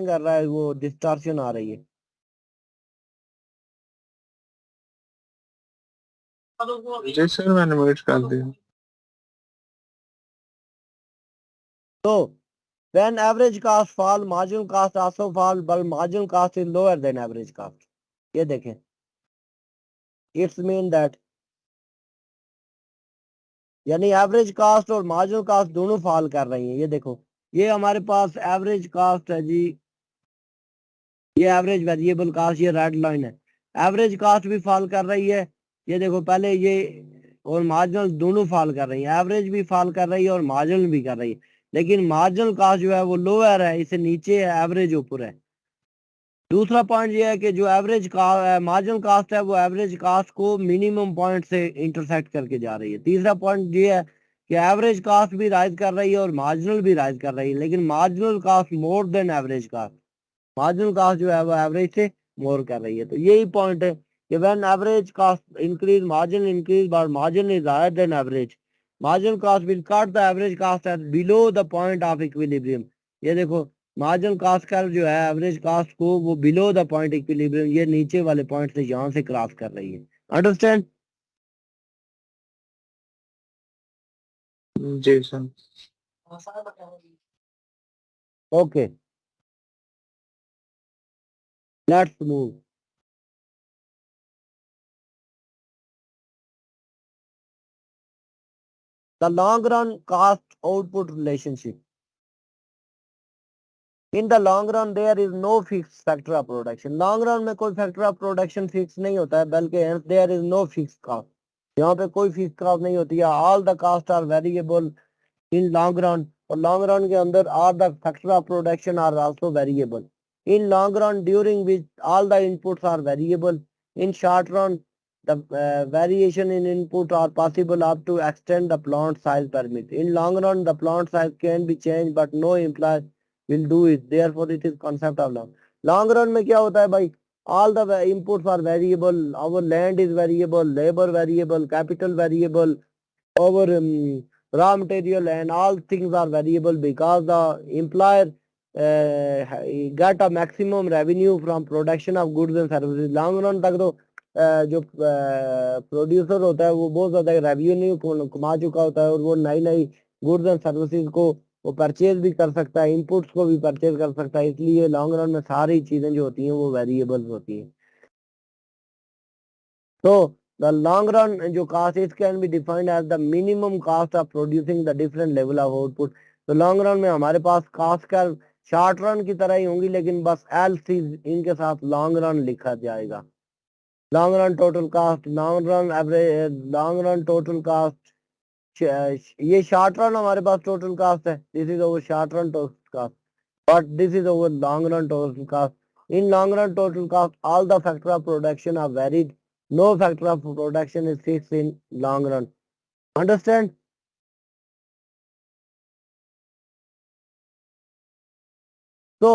कर रहा है, वो डिस्टॉर्शन आ रही है. जी सर मैंने म्यूट कर दिया. तो when average cost fall marginal cost also fall but marginal cost is lower than average cost. ये देखें इट्स मीन दैट यानी एवरेज कास्ट और मार्जिनल कास्ट दोनों फॉल कर रही हैं. ये देखो ये हमारे पास एवरेज कास्ट है जी. ये एवरेज वेरिएबल कास्ट ये रेड लाइन है. एवरेज कास्ट भी फॉल कर रही है. ये देखो पहले ये और मार्जिनल दोनों फॉल कर रही है. एवरेज भी फॉल कर रही है और मार्जिनल भी कर रही है. लेकिन मार्जिनल कास्ट जो है वो लोअर है, इससे नीचे है, एवरेज ऊपर है. दूसरा पॉइंट ये है कि जो एवरेज का मार्जिनल कास्ट है वो एवरेज कास्ट को मिनिमम पॉइंट से इंटरसेक्ट करके जा रही है. तीसरा पॉइंट ये है कि एवरेज कास्ट भी राइज कर रही है और मार्जिनल भी राइज कर रही है, लेकिन marginal cost more than average cost, marginal cost जो है वो एवरेज से मोर कर रही है। तो यही पॉइंट है कि when average cost increase margin increase but margin is higher than average, marginal cost will cut the average cost at below the point of equilibrium. ये देखो मार्जिनल कास्ट का जो है एवरेज कास्ट को वो बिलो द पॉइंट इक्विलिब्रियम, ये नीचे वाले पॉइंट से यहाँ से क्रॉस कर रही है। अंडरस्टैंड? जी sir. Okay, let's move. The long run cost output relationship. In the long run there is no fix factor of production. Long run में कोई फैक्टर ऑफ प्रोडक्शन फिक्स नहीं होता है, बल्कि there is no fix cost, यहाँ पे कोई fix cost नहीं होती है। All the cost are variable in long run, और लॉन्ग रन के अंदर are the factor of production are also variable in long run during which all the inputs are variable in short run. The variation in input are possible up to extend the plant size permit. In long run, the plant size can be changed, but no employer will do it. Therefore, it is concept of long. Long run में क्या होता है भाई? All the inputs are variable. Our land is variable, labor variable, capital variable, our raw material and all things are variable because the employer get a maximum revenue from production of goods and services. Long run तक तो जो producer होता है वो बहुत ज्यादा revenue कमा चुका होता है, और वो नई नई गुड्स एंड सर्विसेज को वो परचेज भी कर सकता है, इनपुट्स को भी परचेज कर सकता है। इसलिए लॉन्ग रन में सारी चीजें जो होती हैं वो वेरिएबल होती हैं। तो the long run जो cost is can be defined as the minimum cost of producing the different level of output। तो लॉन्ग रन में हमारे पास कास्ट का शॉर्ट रन की तरह ही होंगी, लेकिन बस एल सी इनके साथ लॉन्ग रन लिखा जाएगा। Long run total cast, long run average, long run total cast. ये शॉर्ट रन हमारे पास टोटल कास्ट है, this is over short run total cast, but this is our long run total cost. In long run total cost, all the factor of production are varied. No factor of production is fixed in long run. Understand? So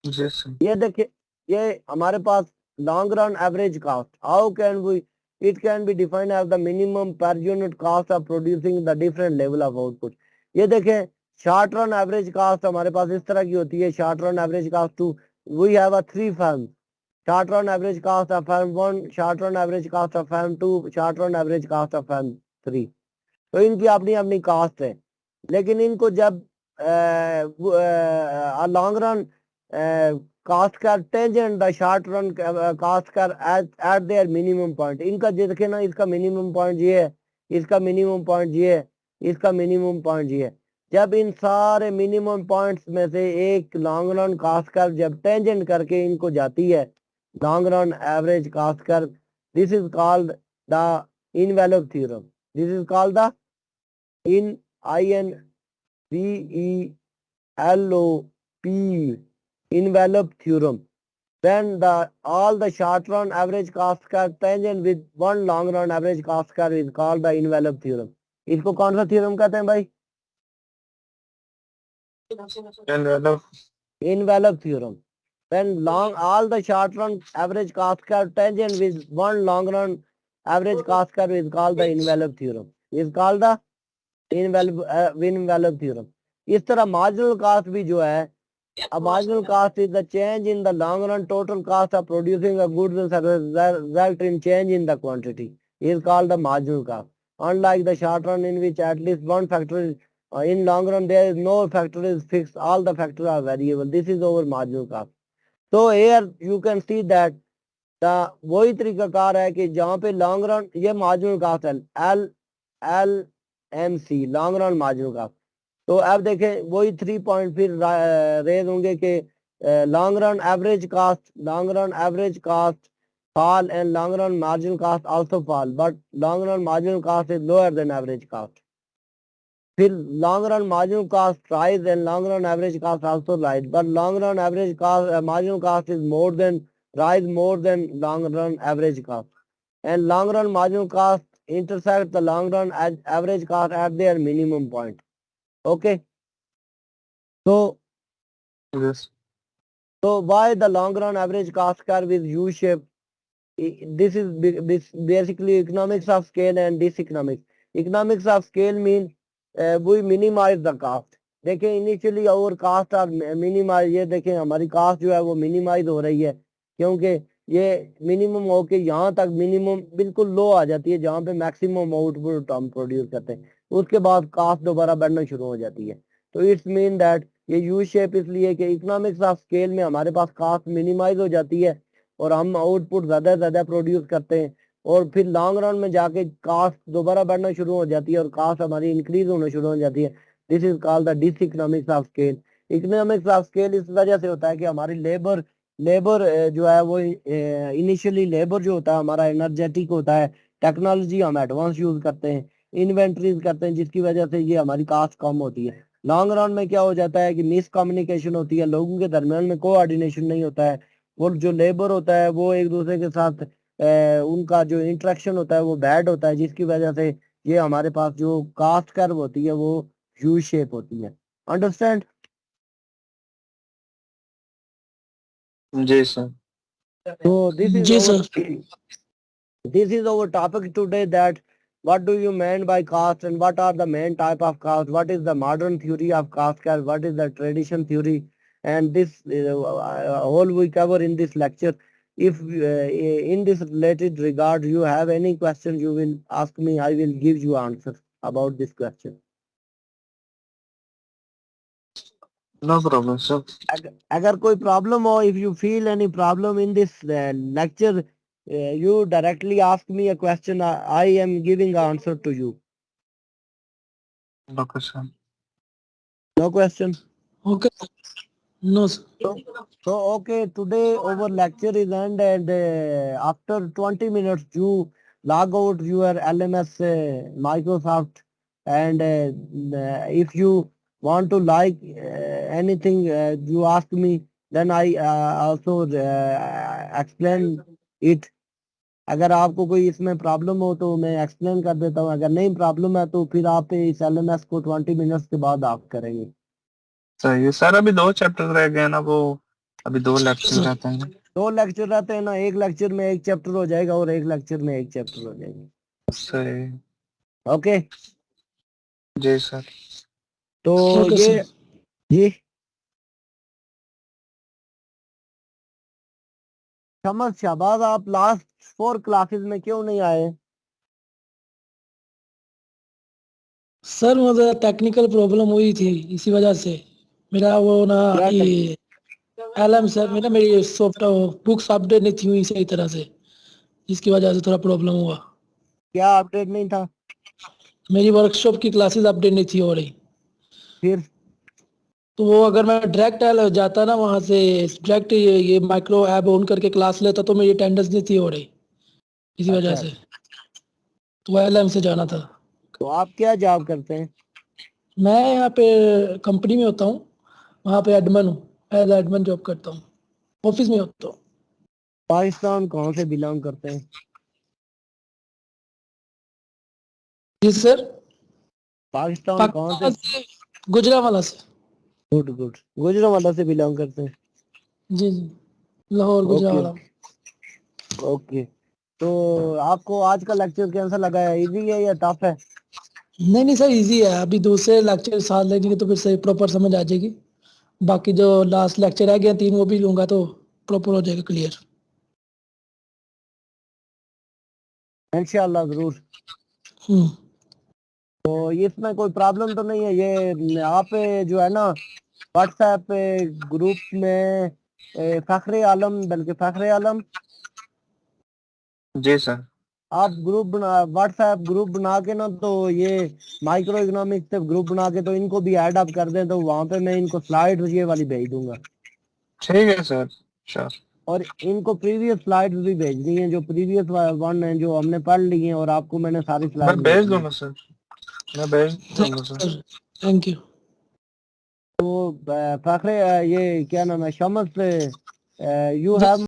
जी sir. ये देखिए, ये हमारे पास long run average cost, how can we, it can be defined as the minimum per unit cost of producing the different level of output. ये देखें short run average cast हमारे पास इस तरह की होती है। Short run average cost to, we have a three firm, short run average cost of firm 1, short run average cost of firm 2, short run average cost of firm 3। तो इनकी अपनी अपनी कास्ट है, लेकिन इनको जब लॉन्ग रन कास्ट कर tangent the short run cost कर एट देयर मिनिमम पॉइंट, इनका देखे ना, इसका मिनिमम पॉइंट ये है, इसका मिनिमम पॉइंट ये है, इसका मिनिमम पॉइंट ये है। जब इन सारे मिनिमम पॉइंट्स में से एक लॉन्ग रन कास्ट कर जब टेंजेंट करके इनको जाती है लॉन्ग रन एवरेज कास्ट कर, this is called the envelope theorem. This is called the in INVELOP envelope theorem, then the all the short run average cost curve tangent with one long run average cost curve is called the envelope theorem। इसको कौन सा theorem कहते हैं भाई? envelope theorem। when long all the short run average cost curve tangent with one long run average cost curve is called the envelope theorem, is called the envelope theorem. इस तरह marginal cast भी जो है, a marginal cost is the change in the long run total cost of producing a goods and services result in change in the quantity is called the marginal cost। Unlike the short run in which at least one factor is in long run there is no factor is fixed, all the factors are variable, this is our marginal cost। So here you can see that वही तरीकाकार है कि जहाँ पे long run, ये marginal cost है, L L M C long run marginal cost. तो अब देखें वही 3 पॉइंट फिर रेज होंगे कि long run average cost, long run average cost fall and long run marginal cost also fall, but long run marginal cost is lower than average cost। फिर long run marginal cost rise and long run average cost also rise, but long run average cost marginal cost is rise more than long run average cost, and long run marginal cost intersect the long run average cost at their minimum point. Okay. So Yes. why the long run average cost curve is U shape? This is basically economics of scale and diseconomics. Economics of scale mean we minimize the cost. देखें initially और cast और minimise, ये देखें हमारी cast जो है वो minimise हो रही है क्योंकि ये मिनिमम होके यहाँ तक मिनिमम बिल्कुल लो आ जाती है जहाँ पे मैक्सिमम आउटपुट हम प्रोड्यूस करते हैं, उसके बाद कास्ट दोबारा बढ़ना शुरू हो जाती है. तो इट्स मीन दैट ये यू शेप इसलिए कि इकोनॉमिक्स ऑफ स्केल में हमारे पास कास्ट मिनिमाइज हो जाती है और हम आउटपुट ज्यादा प्रोड्यूस करते हैं और फिर लॉन्ग रन में जाके कास्ट दोबारा बढ़ना शुरू हो जाती है और कास्ट हमारी इंक्रीज होना शुरू हो जाती है. This is called the dis economics of scale. Economics of scale इस वजह से होता है कि हमारी लेबर जो है वो इनिशियली लेबर जो होता है हमारा एनर्जेटिक होता है, टेक्नोलॉजी हम एडवांस यूज करते हैं, इन्वेंट्रीज करते हैं, जिसकी वजह से ये हमारी कास्ट कम होती है. लॉन्ग रन में क्या हो जाता है कि मिस कम्युनिकेशन होती है, लोगों के दरमियान में कोऑर्डिनेशन नहीं होता है और जो लेबर होता है वो एक दूसरे के साथ उनका जो इंटरेक्शन होता है वो बैड होता है, जिसकी वजह से ये हमारे पास जो कास्ट कर्व होती है वो यू शेप होती है. अंडरस्टैंड? जी सर. So this is जी our sir. this is our topic today, that what do you mean by caste and what are the main type of caste, what is the modern theory of caste care, what is the tradition theory, and this all we cover in this lecture. If in this related regard you have any question, you will ask me, I will give you answer about this question. No problem, sir. अगर कोई problem हो, if you feel any problem in this lecture, you directly ask me a question. I am giving answer to you. Okay, sir. No question. Okay. No sir. So okay, today our lecture is end, and after 20 minutes you log out your LMS Microsoft, and if you want to like anything you ask me, then I also explain it. अगर आपको कोई इसमें problem हो तो मैं explain कर देता हूँ, अगर नहीं प्रॉब्लम है तो फिर आप इस LMS को 20 मिनट्स के बाद आप करेंगे. सही है सर. अभी 2 चैप्टर रह गए ना, वो अभी 2 लेक्चर रहते हैं. 2 लेक्चर रहते हैं ना, एक लेक्चर में एक चैप्टर हो जाएगा और एक लेक्चर में एक चैप्टर हो जाएगा. सही. ओके. जी सर. तो ओके ये सर. जी समझ शहबाज, आप लास्ट 4 क्लासेस में क्यों नहीं आए? सर मुझे टेक्निकल प्रॉब्लम हुई थी, इसी वजह से मेरा वो ना क्या ये एलएम सर, मेरा मेरी सॉफ्ट बुक्स अपडेट नहीं थी हुई सही तरह से, जिसकी वजह से थोड़ा प्रॉब्लम हुआ. क्या अपडेट नहीं था? मेरी वर्कशॉप की क्लासेस अपडेट नहीं थी हो रही. फिर तो वो अगर मैं डायरेक्ट जाता ना वहाँ से, डायरेक्ट ये माइक्रो ऐप ऑन करके क्लास लेता तो मेरी अटेंडेंस नहीं थी हो रही, इसी वजह अच्छा, से. तो एलएम से जाना था. तो आप क्या जॉब करते हैं? मैं यहाँ पे कंपनी में होता हूँ, वहाँ पे एडमिन हूँ, एज एडमिन जॉब करता हूँ, ऑफिस में होता हूँ. पाकिस्तान कहाँ से बिलोंग करते हैं? जी सर. पाकिस्तान कहाँ पाकिस्तान से? से, गुजरावाला से. गुड गुड, गुजरावाला से बिलोंग करते हैं. जी जी, लाहौर ओके गुजरावाला. ओके. तो आपको आज का लेक्चर कैसा लगा है? इजी है या टफ है? नहीं नहीं सर, इजी है. अभी दूसरे लेक्चर साथ लेंगे तो फिर सही प्रॉपर समझ आ जाएगी. बाकी जो लास्ट लेक्चर रह गया 3 वो भी लूंगा तो प्रॉपर हो जाएगा क्लियर. इंशाल्लाह जरूर. हम्म. तो इसमें कोई प्रॉब्लम तो नहीं है? ये आप जो है ना व्हाट्सएप ग्रुप में फखरे आलम, बल्कि फखरे आलम, जी सर. आप ग्रुप बना, व्हाट्सएप ग्रुप बना के ना, तो ये माइक्रो इकोनॉमिक्स से ग्रुप बना के तो इनको भी ऐड अप कर दें, तो वहां पे मैं इनको स्लाइड ये वाली भेज दूंगा. ठीक है सर. श्योर. और इनको प्रीवियस स्लाइड्स भी भेजनी है, जो प्रीवियस वन है जो हमने पढ़ ली है, और आपको मैंने सारी मैं स्लाइड भेज भेजनी है. दूंगा सर. मैं भेज थैंक दूंगा you sir. Sir. Thank you. तो फखरे ये क्या नाम है, शमस, यू जी हैव